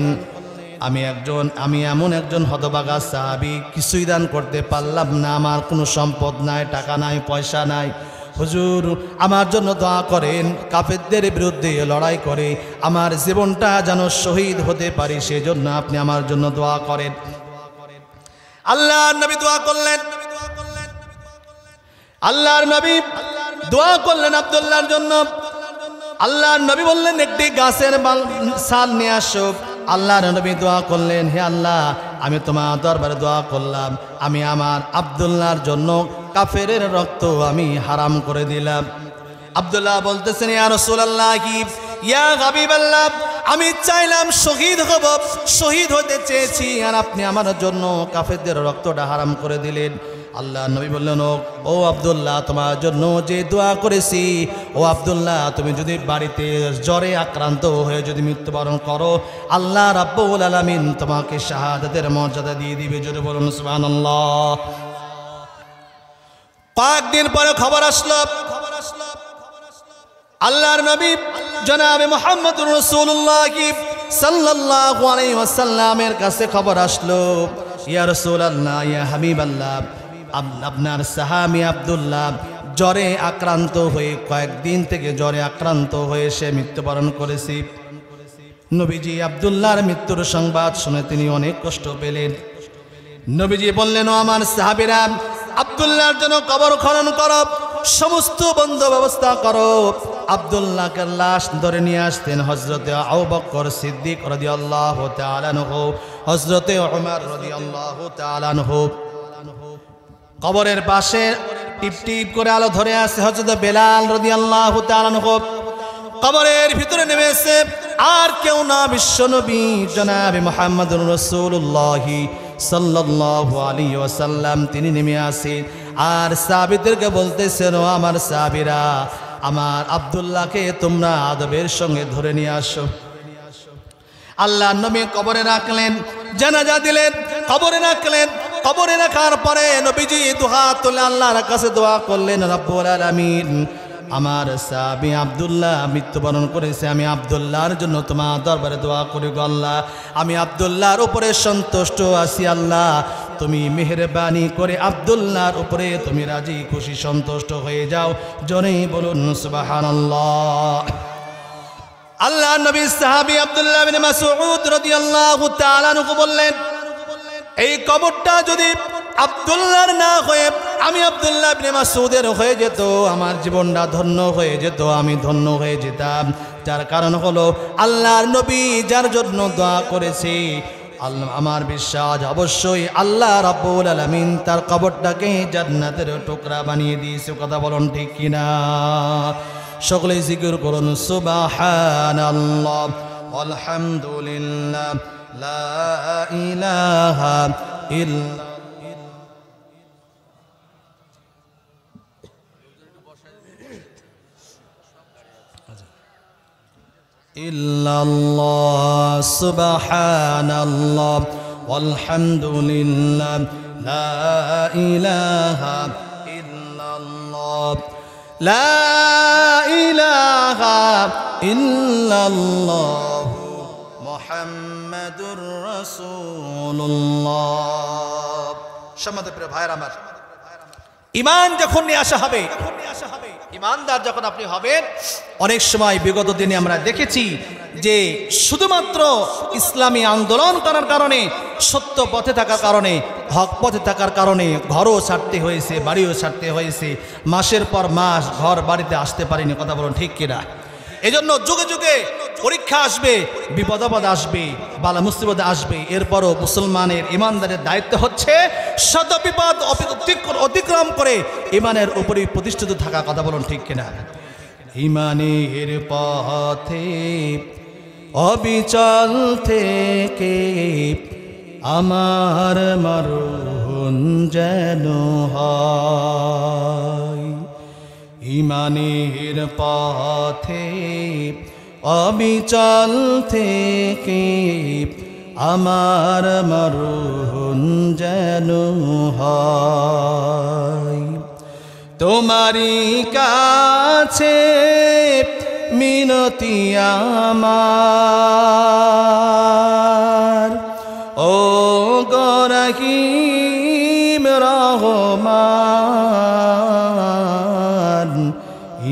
আমি এমন একজন হতভাগা সাহাবী, কিছুই দান করতে পারলাম না। আমার কোনো সম্পদ নাই, টাকা নাই, পয়সা নাই। হুজুর, আমার জন্য দোয়া করেন, কাফেরদের বিরুদ্ধে লড়াই করে আমার জীবনটা যেন শহীদ হতে পারি, সেজন্য আপনি আমার জন্য দোয়া করেন। আল্লাহর নবী দোয়া করলেন। আল্লাহর নবী দোয়া করলেন আব্দুল্লাহর জন্য। আল্লাহর নবী বললেন, একটি গাছের ছাল নিয়ে আসো। আল্লাহর নবী দোয়া করলেন, হে আল্লাহ, আমি তোমার দরবারে দোয়া করলাম, আমি আমার আব্দুল্লাহর জন্য কাফেরের রক্ত আমি হারাম করে দিলাম। আব্দুল্লাহ বলতেছেন, ইয়া রাসূলুল্লাহ, ইয়া হাবিবাল্লাহ, আমি চাইলাম শহীদ হব, শহীদ হতে চেয়েছি, আর আপনি আমার জন্য কাফেরদের রক্তটা হারাম করে দিলেন। আল্লাহ নবী বললেন, ও আব্দুল্লাহ, তোমার জন্য যে দোয়া করেছি, ও আব্দুল্লাহ, তুমি যদি বাড়িতে জ্বরে আক্রান্ত হয়ে যদি মৃত্যুবরণ করো, আল্লাহ রাব্বুল আলামিন তোমাকে শাহাদাতের মর্যাদা দিয়ে দিবে। জোরে বলুন সুবহানাল্লাহ। কয়েকদিন পরে খবর আসলো, আল্লাহর নবী জনাবে মুহাম্মদুর রাসূলুল্লাহ সাল্লাল্লাহু আলাইহি ওয়াসাল্লামের কাছে খবর আসলো, ইয়া রাসূলুল্লাহ, ইয়া হাবিবাল্লাহ, আপনার সাহাবী আব্দুল্লাহ জ্বরে আক্রান্ত হয়ে কয়েকদিন থেকে জ্বরে আক্রান্ত হয়ে সে মৃত্যুবরণ করেছে। নবীজি আব্দুল্লাহর মৃত্যুর সংবাদ শুনে তিনি অনেক কষ্ট পেলেন। নবীজি বললেন, ও আমার সাহাবীরা, আব্দুল্লাহর জন্য কবর খনন করো, সমস্ত বন্ধ ব্যবস্থা করো। আব্দুল্লাহকে লাশ ধরে নিয়ে আসতেন হযরতে আবু বকর সিদ্দিক রাদিয়াল্লাহু তাআলা আনহু, হযরতে ওমর রাদিয়াল্লাহু তাআলা আনহু। কবরের পাশে টিপ টিপ করে আলো ধরে আছে হযরত বেলাল রাদিয়াল্লাহু তাআলা আনহু। কবরের ভিতরে নেমেছে আর কেউ না, বিশ্বনবী জনাবে মুহাম্মদুর রাসূলুল্লাহ সাল্লাল্লাহু আলাইহি ওয়াসাল্লাম, তিনি নেমে আসেন আর সাহাবীদেরকে বলতেছেন, ও আমার সাহাবীরা, আমার আব্দুল্লাহকে তোমরা আদবের সঙ্গে ধরে নিয়ে আসো। আল্লাহ নবী কবরে রাখলেন, জানাজা দিলেন, কবরে রাখলেন। কবরে রাখার পরে নবীজি দুহাত তুলে আল্লাহর কাছে দোয়া করলেন, রব্বুল আলামিন, আমার সাহাবী আব্দুল্লাহ মৃত্যুবরণ করেছে, আমি আব্দুল্লাহর জন্য তোমার দরবারে দোয়া করি গো আল্লাহ, আমি আব্দুল্লাহর উপরে সন্তুষ্ট আছি। আল্লাহ, তুমি মেহেরবানি করে আব্দুল্লাহর উপরে তুমি রাজি খুশি সন্তুষ্ট হয়ে যাও। জোরে বলুন সুবহানাল্লাহ। আল্লাহ নবী সাহাবী আব্দুল্লাহ বিন মাসউদ রাদিয়াল্লাহু তাআলা আনহু বললেন, এই কবরটা যদি আব্দুল্লাহর না হয়ে আমি আব্দুল্লাহ ইবনে মাসউদের হয়ে যেত, আমার জীবনটা ধন্য হয়ে যেত, আমি ধন্য হয়ে যেতাম। যার কারণ হলো আল্লাহর নবী যার জন্য দোয়া করেছে, আমার বিশ্বাস অবশ্যই আল্লাহ রাব্বুল আলামিন তার কবরটাকে জান্নাতের টুকরা বানিয়ে দিয়েছে। কথা বলুন ঠিক কিনা? সকলে জিকির করুন সুবহানাল্লাহ, আলহামদুলিল্লাহ, লা ইলাহা ইল্লা ইল্লাল্লাহ, সুবহানাল্লাহ, আলহামদুলিল্লাহ, লা ইলাহা ইল্লাল্লাহ, লা ইলাহা ইল্লাল্লাহ, মুহাম্মাদুর রাসূলুল্লাহ। সম্মানিত প্রিয় ভাইরা আমার, ঈমান যখন নিয়ে আসা হবে ইমানদার যখন আপনি হবেন, অনেক সময় বিগত দিনে আমরা দেখেছি যে শুধুমাত্র ইসলামী আন্দোলন করার কারণে, সত্য পথে থাকার কারণে, হক পথে থাকার কারণে ঘরও ছাড়তে হয়েছে, বাড়িও ছাড়তে হয়েছে, মাসের পর মাস ঘর বাড়িতে আসতে পারিনি। কথা বলুন ঠিক কিনা? এজন্য যুগে যুগে পরীক্ষা আসবে, বিপদ আপদ আসবে, বালা মুসিবত আসবে। এরপরও মুসলমানের ইমানদারের দায়িত্ব হচ্ছে শত বিপদ অতিক্রম করে ইমানের উপরে প্রতিষ্ঠিত থাকা। কথা বলুন ঠিক কিনা? ইমানের পথে অবিচল থেকে আমার মরণ যেন হয়। ইমানের পথে অবিচল থেকে আমার মরণ যেন হয়। তোমারই কাছে মিনতি আমার, ও রহিম রহমান।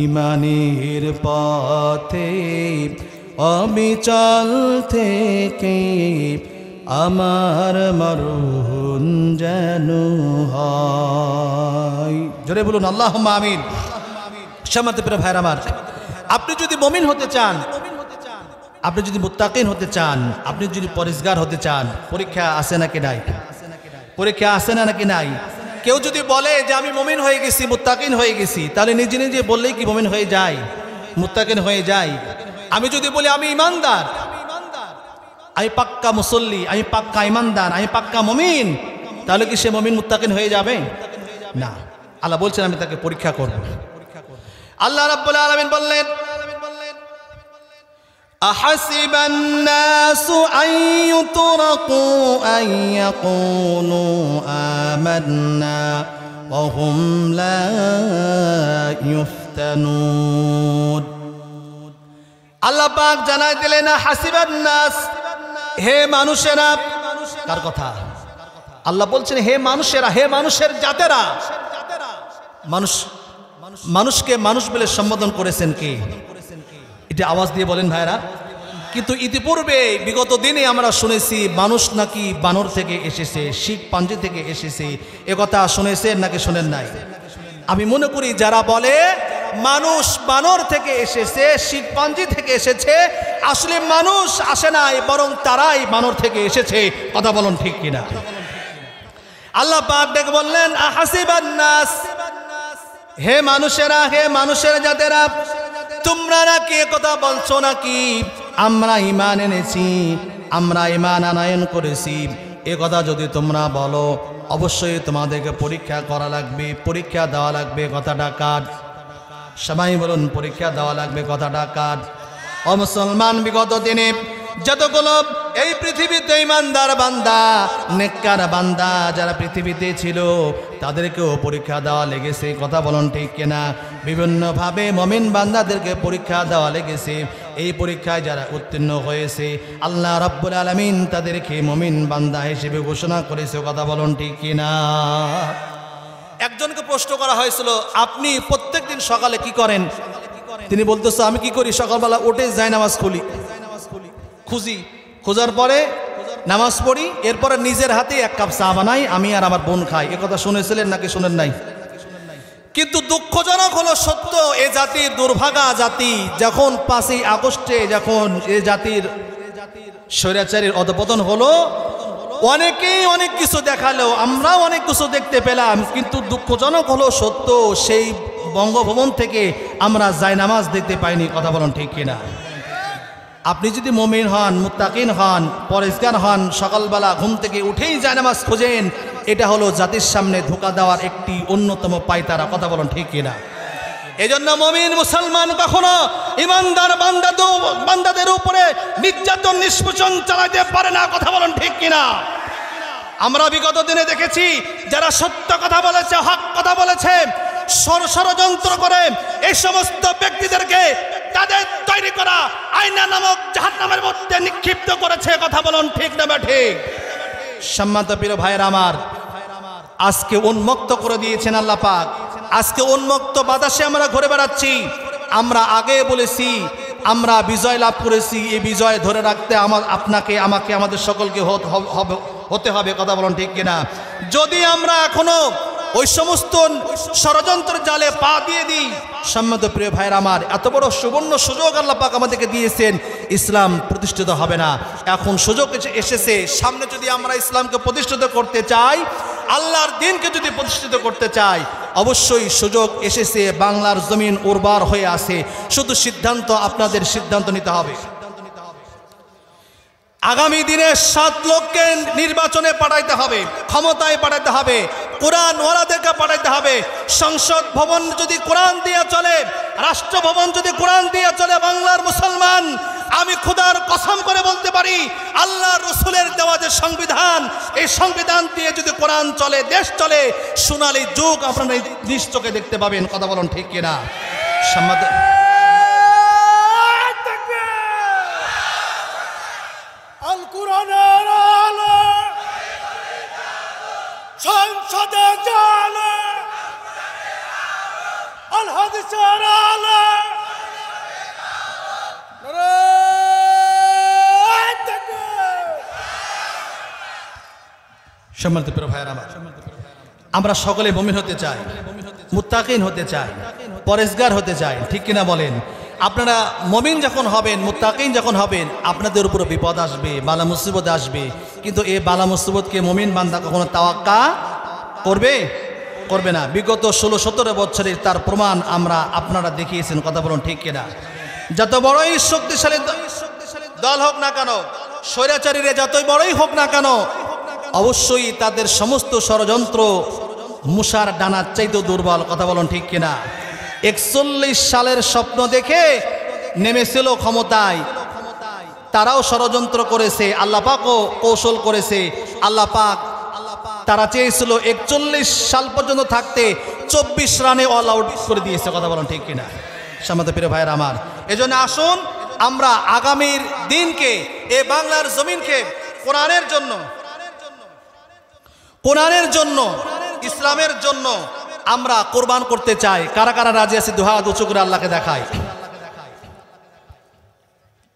ইমানের পথে অবিচল থেকে আমার মরণ যেন হয়। জোরে বলুন আল্লাহুম্মা আমিন। সম্মানিত প্রিয় ভাইরা আমার, আপনি যদি মুমিন হতে চান, আপনি যদি মুত্তাকিন হতে চান, আপনি যদি পরেজগার হতে চান, পরীক্ষা আছে নাকি নাই? পরীক্ষা আছে না নাকি নাই? কেউ যদি বলে যে আমি মুমিন হয়ে গেছি, মুত্তাকিন হয়ে গেছি, তাহলে নিজে নিজে বললেই কি মুমিন হয়ে যায়, মুত্তাকিন হয়ে যায়? আমি যদি বলি আমি ইমানদার, আমি পাক্কা মুসল্লি, আমি পাক্কা ইমানদার, আমি পাক্কা মুমিন, তাহলে কি সে মুমিন মুত্তাকিন হয়ে যাবে? না। আল্লাহ বলছেন আমি তাকে পরীক্ষা করব। আল্লাহ রাব্বুল আলামিন বললেন, আহাসিবান নাসু আন ইউতরাকু আন ইয়াকুলু আমান্না ওয়া হুম লা ইফতানুন। আল্লাহ পাক জানাই দিলেন, হাসিবান নাস, হে মানুষেরা। কার কথা? আল্লাহ বলছেন হে মানুষেরা, হে মানুষের জাতেরা। মানুষকে মানুষ বলে সম্বোধন করেছেন কে? এটা আওয়াজ দিয়ে বলেন ভাইরা। কিন্তু ইতিপূর্বে বিগত দিনে আমরা শুনেছি মানুষ নাকি বানর থেকে এসেছে, শিখ পাঞ্জি থেকে এসেছে। এ কথা শুনেছেন নাকি শোনেন নাই? আমি মনে করি যারা বলে মানুষ বানর থেকে এসেছে, শিখ পাঞ্জি থেকে এসেছে, আসলে মানুষ আসে নাই, বরং তারাই বানর থেকে এসেছে। কথা বলুন ঠিক কিনা? আল্লাহ পাক ডেকে বললেন, আহাসিবান নাস, হে মানুষেরা, হে মানুষের জাতেরা, তোমরা নাকি কথা বলছো নাকি আমরা ঈমান এনেছি, আমরা ঈমান আনয়ন করেছি। এ কথা যদি তোমরা বলো, অবশ্যই তোমাদেরকে পরীক্ষা করা লাগবে, পরীক্ষা দেওয়া লাগবে। কথাটা কার? সবাই বলুন, পরীক্ষা দেওয়া লাগবে। কথাটা কার? ও মুসলমান, বিগত দিনে যতগুলো এই পৃথিবীতে ইমানদার বান্দা, নেককার বান্দা যারা পৃথিবীতে ছিল, তাদেরকেও পরীক্ষা দেওয়া লেগেছে। কথা বলুন ঠিক কিনা? বিভিন্নভাবে মুমিন বান্দাদেরকে পরীক্ষা দেওয়া লেগেছে। এই পরীক্ষায় যারা উত্তীর্ণ হয়েছে, আল্লাহ রাব্বুল আলামিন তাদেরকে মুমিন বান্দা হিসেবে ঘোষণা করেছে। কথা বলুন ঠিক কিনা? একজনকে প্রশ্ন করা হয়েছিল, আপনি প্রত্যেকদিন সকালে কি করেন? তিনি বলতেছে, আমি কি করি, সকালবেলা উঠে যাই নামাজ খুঁজি, খোঁজার পরে নামাজ পড়ি, এরপরে নিজের হাতে এক কাপ চা বানাই, আমি আর আমার বোন খাই। এ কথা শুনেছিলেন নাকি শোনেন নাই? কিন্তু দুঃখজনক হলো সত্য, এ জাতির দুর্ভাগা জাতি, যখন 5ই আগস্টে যখন এ জাতির স্বৈরাচারীর অধপতন হলো, অনেকেই অনেক কিছু দেখালো, আমরাও অনেক কিছু দেখতে পেলাম, কিন্তু দুঃখজনক হলো সত্য, সেই বঙ্গভবন থেকে আমরা জায়নামাজ দেখতে পাইনি। কথা বলুন ঠিক কিনা? আপনি যদি মুমিন হন, মুত্তাকিন হন, পরেজগার হন, সকালবেলা ঘুম থেকে উঠেই জায়নামাজ খোঁজেন, এটা হলো জাতির সামনে ধোঁকা দেওয়ার একটি অন্যতম পায়তারা। কথা বলুন ঠিক কিনা? এজন্য মুমিন মুসলমান কখনো ইমানদার বান্দাদের উপরে নির্যাতন নিষ্পেষণ চালাতে পারে না। কথা বলুন ঠিক কিনা? আমরা বিগত দিনে দেখেছি যারা সত্য কথা বলেছে, হক কথা বলেছে, ষড়যন্ত্র করে এই সমস্ত ব্যক্তিদেরকে তাদের তৈরি করা আয়না নামক জাহান্নামের মধ্যে নিক্ষিপ্ত করেছে। কথা বলুন ঠিক না ঠিক? সম্মানিত প্রিয় ভাইয়েরা আমার, আজকে উন্মুক্ত করে দিয়েছেন আল্লাহ পাক। আজকে উন্মুক্ত বাতাসে আমরা ঘুরে বেড়াচ্ছি। আমরা আগে বলেছি আমরা বিজয় লাভ করেছি, এই বিজয় ধরে রাখতে আপনাকে আমাকে আমাদের সকলকে হতে হবে। কথা বলুন ঠিক কিনা? যদি আমরা এখনো ওই সমস্ত ষড়যন্ত্র জালে পা দিয়ে দিই, সম্মানিত প্রিয় ভাইয়ের আমার, এত বড় সুবর্ণ সুযোগ আল্লাহ পাক আমাদেরকে দিয়েছেন, ইসলাম প্রতিষ্ঠিত হবে না। এখন সুযোগ এসেছে, সামনে যদি আমরা ইসলামকে প্রতিষ্ঠিত করতে চাই, আল্লাহর দ্বীনকে যদি প্রতিষ্ঠিত করতে চাই, অবশ্যই সুযোগ এসেছে। বাংলার জমিন উর্বর হয়ে আছে, শুধু সিদ্ধান্ত আপনাদের সিদ্ধান্ত নিতে হবে। আগামী দিনে 7 লোককে নির্বাচনে পাঠাইতে হবে, ক্ষমতায় পাঠাইতে হবে, কোরআন ওয়ালাদেরকে পাঠাইতে হবে। সংসদ ভবন যদি কোরআন দিয়ে চলে, রাষ্ট্রভবন যদি কোরআন দিয়ে চলে, বাংলার মুসলমান, আমি খোদার কসম করে বলতে পারি, আল্লাহ রসুলের দেওয়া যে সংবিধান, এই সংবিধান দিয়ে যদি কোরআন চলে, দেশ চলে, সোনালী যুগ আপনারা নিজ চোখে দেখতে পাবেন। কথা বলুন ঠিক কিনা? আল কোরআনের আলো সংসদে জ্বলে, আল হাদিসের আলো সম্মানিত প্রিয় ভাইয়েরা আমার, আমরা সকলে মুমিন হতে চাই, মুত্তাকিন হতে চাই, পরেজগার হতে চাই, ঠিক কিনা বলেন? আপনারা মুমিন যখন হবেন, মুত্তাকিন যখন হবেন, আপনাদের উপর বিপদ আসবে, বালা মুসিবত আসবে, কিন্তু এই বালা মুসিবতকে মুমিন বান্দা কখনো তাওয়াক্কা করবে না। বিগত 16-17 বছরের তার প্রমাণ আপনারা দেখিয়েছেন। কথা বলুন ঠিক কিনা? যত বড়ই শক্তিশালী দল হোক না কেন, স্বৈরাচারীরা যতই বড়ই হোক না কেন, অবশ্যই তাদের সমস্ত ষড়যন্ত্র মুসার ডানার চাইতে দুর্বল। কথা বলুন ঠিক কিনা? 41 সালের স্বপ্ন দেখে নেমেছিল ক্ষমতায়, তারাও ষড়যন্ত্র করেছে, আল্লাহ পাকও কৌশল করেছে। আল্লাহ পাক তারা চেয়েছিল 41 সাল পর্যন্ত থাকতে, 24 রানে অল আউট করে দিয়েছে। কথা বলুন ঠিক কিনা? সম্মানিত প্রিয় ভাইয়ের আমার, এজন্য আসুন আমরা আগামীর দিনকে, এ বাংলার জমিনকে কোরআনের জন্য, ইসলামের জন্য আমরা কোরবান করতে চাই। কারা কারা রাজি আছে? দুই হাত উঁচু করে আল্লাহকে দেখাই।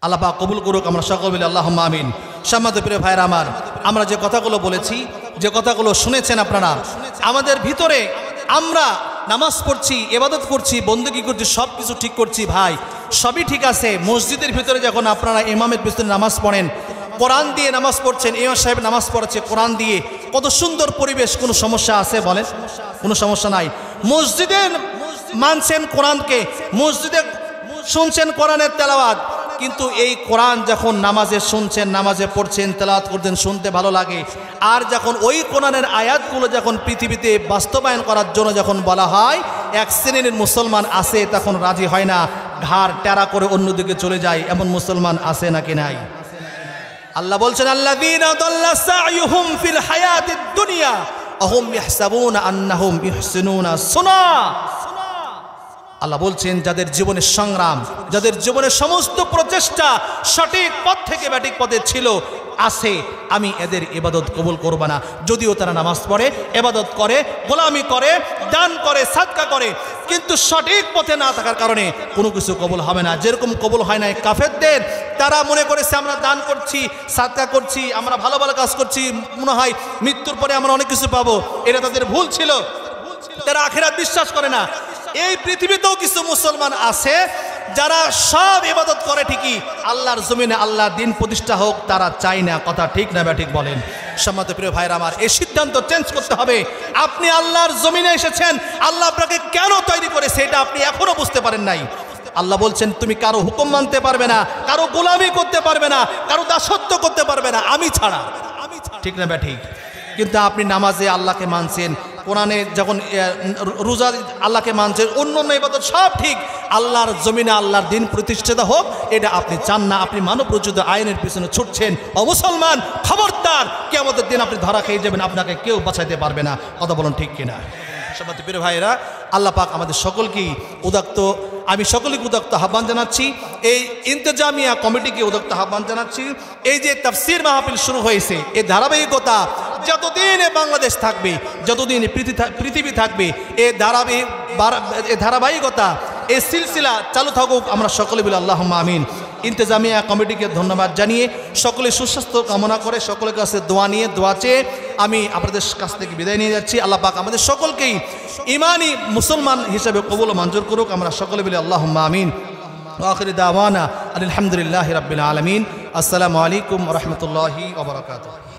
আল্লাহ পাক কবুল করুক, আমরা সকল মিলে আল্লাহুম্মা আমিন। সম্মানিত প্রিয় ভাইয়েরা আমার, আমরা যে কথাগুলো বলেছি, যে কথাগুলো শুনেছেন আপনারা, আমাদের ভিতরে আমরা নামাজ পড়ছি, ইবাদত করছি, বন্দেগী করছি, সব কিছু ঠিক করছি ভাই, সবই ঠিক আছে। মসজিদের ভিতরে যখন আপনারা ইমামের পিছনে নামাজ পড়েন, কোরআন দিয়ে নামাজ পড়ছেন, ইমাম সাহেব নামাজ পড়াচ্ছে কোরআন দিয়ে, কত সুন্দর পরিবেশ, কোনো সমস্যা আছে বলেন? কোনো সমস্যা নাই। মসজিদে মানছেন কোরআনকে, মসজিদে শুনছেন কোরআনের তেলাওয়াত, কিন্তু এই কোরআন যখন নামাজে শুনছেন, নামাজে পড়ছেন, তেলাওয়াত করছেন, শুনতে ভালো লাগে। আর যখন ওই কোরআনের আয়াতগুলো যখন পৃথিবীতে বাস্তবায়ন করার জন্য যখন বলা হয়, এক শ্রেণীর মুসলমান আছে, তখন রাজি হয় না, ঘাড় টেরা করে অন্যদিকে চলে যায়। এমন মুসলমান আছে নাকি নাই? আল্লাহ বলছেন, আল্লাযীনা দাল্লা সা'য়ুহুম ফিল হায়াতিদ দুনিয়া ওয়া হুম ইয়াহসাবুনা আন্নাহুম ইহসিনুনা সুনা। আল্লাহ বলছেন, যাদের জীবনের সংগ্রাম, যাদের জীবনের সমস্ত প্রচেষ্টা সঠিক পথ থেকে ব্যাঠিক পথে ছিল, আছে, আমি এদের ইবাদত কবুল করব না। যদিও তারা নামাজ পড়ে, ইবাদত করে, গোলামি করে, দান করে, সাদকা করে, কিন্তু সঠিক পথে না থাকার কারণে কোনো কিছু কবুল হবে না। যেরকম কবুল হয় না কাফেরদের, তারা মনে করেছে আমরা দান করছি, সাদকা করছি, আমরা ভালো ভালো কাজ করছি, মনে হয় মৃত্যুর পরে আমরা অনেক কিছু পাবো। এটা তাদের ভুল ছিল, তারা আখিরাত বিশ্বাস করে না। এই পৃথিবীতেও কিছু মুসলমান আছে যারা সব ইবাদত করে ঠিকই, আল্লাহর জমিনে আল্লাহর দিন প্রতিষ্ঠা হোক তারা চায় না। কথা ঠিক না ব্যাঠিক বলেন? সম্মানিত প্রিয় ভাইরা আমার, এই সিদ্ধান্ত চেঞ্জ করতে হবে। আপনি আল্লাহর জমিনে এসেছেন, আল্লাহ আপনাকে কেন তৈরি করেছে এটা আপনি এখনো বুঝতে পারেন নাই। আল্লাহ বলছেন, তুমি কারো হুকুম মানতে পারবে না, কারো গোলামি করতে পারবে না, কারো দাসত্ব করতে পারবে না আমি ছাড়া। ঠিক না ব্যাঠিক? কিন্তু আপনি নামাজে আল্লাহকে মানছেন, কোরআনে যখন রোজা আল্লাহকে মানছেন, অন্য অন্য ইবাদত সব ঠিক, আল্লাহর জমিনে আল্লাহর দিন প্রতিষ্ঠিত হোক এটা আপনি চান না। আপনি মানব রচিত আইনের পিছনে ছুটছেন। ও মুসলমান, খবরদার, কিয়ামতের দিন আপনি ধরা খেয়ে যাবেন, আপনাকে কেউ বাঁচাইতে পারবে না। কথা বলুন ঠিক কিনা? সম্মানিত প্রিয় ভাইরা, আল্লাহ পাক আমাদের সকলকেই আমি সকলকে উদাত্ত আহ্বান জানাচ্ছি, এই ইন্তেজামিয়া কমিটিকে উদাত্ত আহ্বান জানাচ্ছি। এই যে তাফসীর মাহফিল শুরু হয়েছে, এই ধারাবাহিকতা যতদিন বাংলাদেশ থাকবে, যতদিন পৃথিবী থাকবে, এই ধারাবাহিক এই ধারাবাহিকতা, এই সিলসিলা চালু থাকুক, আমরা সকলে বলি আল্লাহুম্মা আমিন। ইন্তেজামিয়া কমিটিকে ধন্যবাদ জানিয়ে, সকলে সুস্বাস্থ্য কামনা করে, সকলের কাছে দোয়া নিয়ে, দোয়া চেয়ে আমি আপনাদের কাছ থেকে বিদায় নিয়ে যাচ্ছি। আল্লাহ পাক আমাদের সকলকেই ইমানি মুসলমান হিসেবে কবুল ও মঞ্জুর করুক, আমরা সকলে বলি আল্লাহুম্মা আমিন। আখির দাওয়ানা আলহামদুলিল্লাহি রাব্বিল আলামিন। আসসালামু আলাইকুম ওয়া রাহমাতুল্লাহি ওয়া বারাকাতুহু।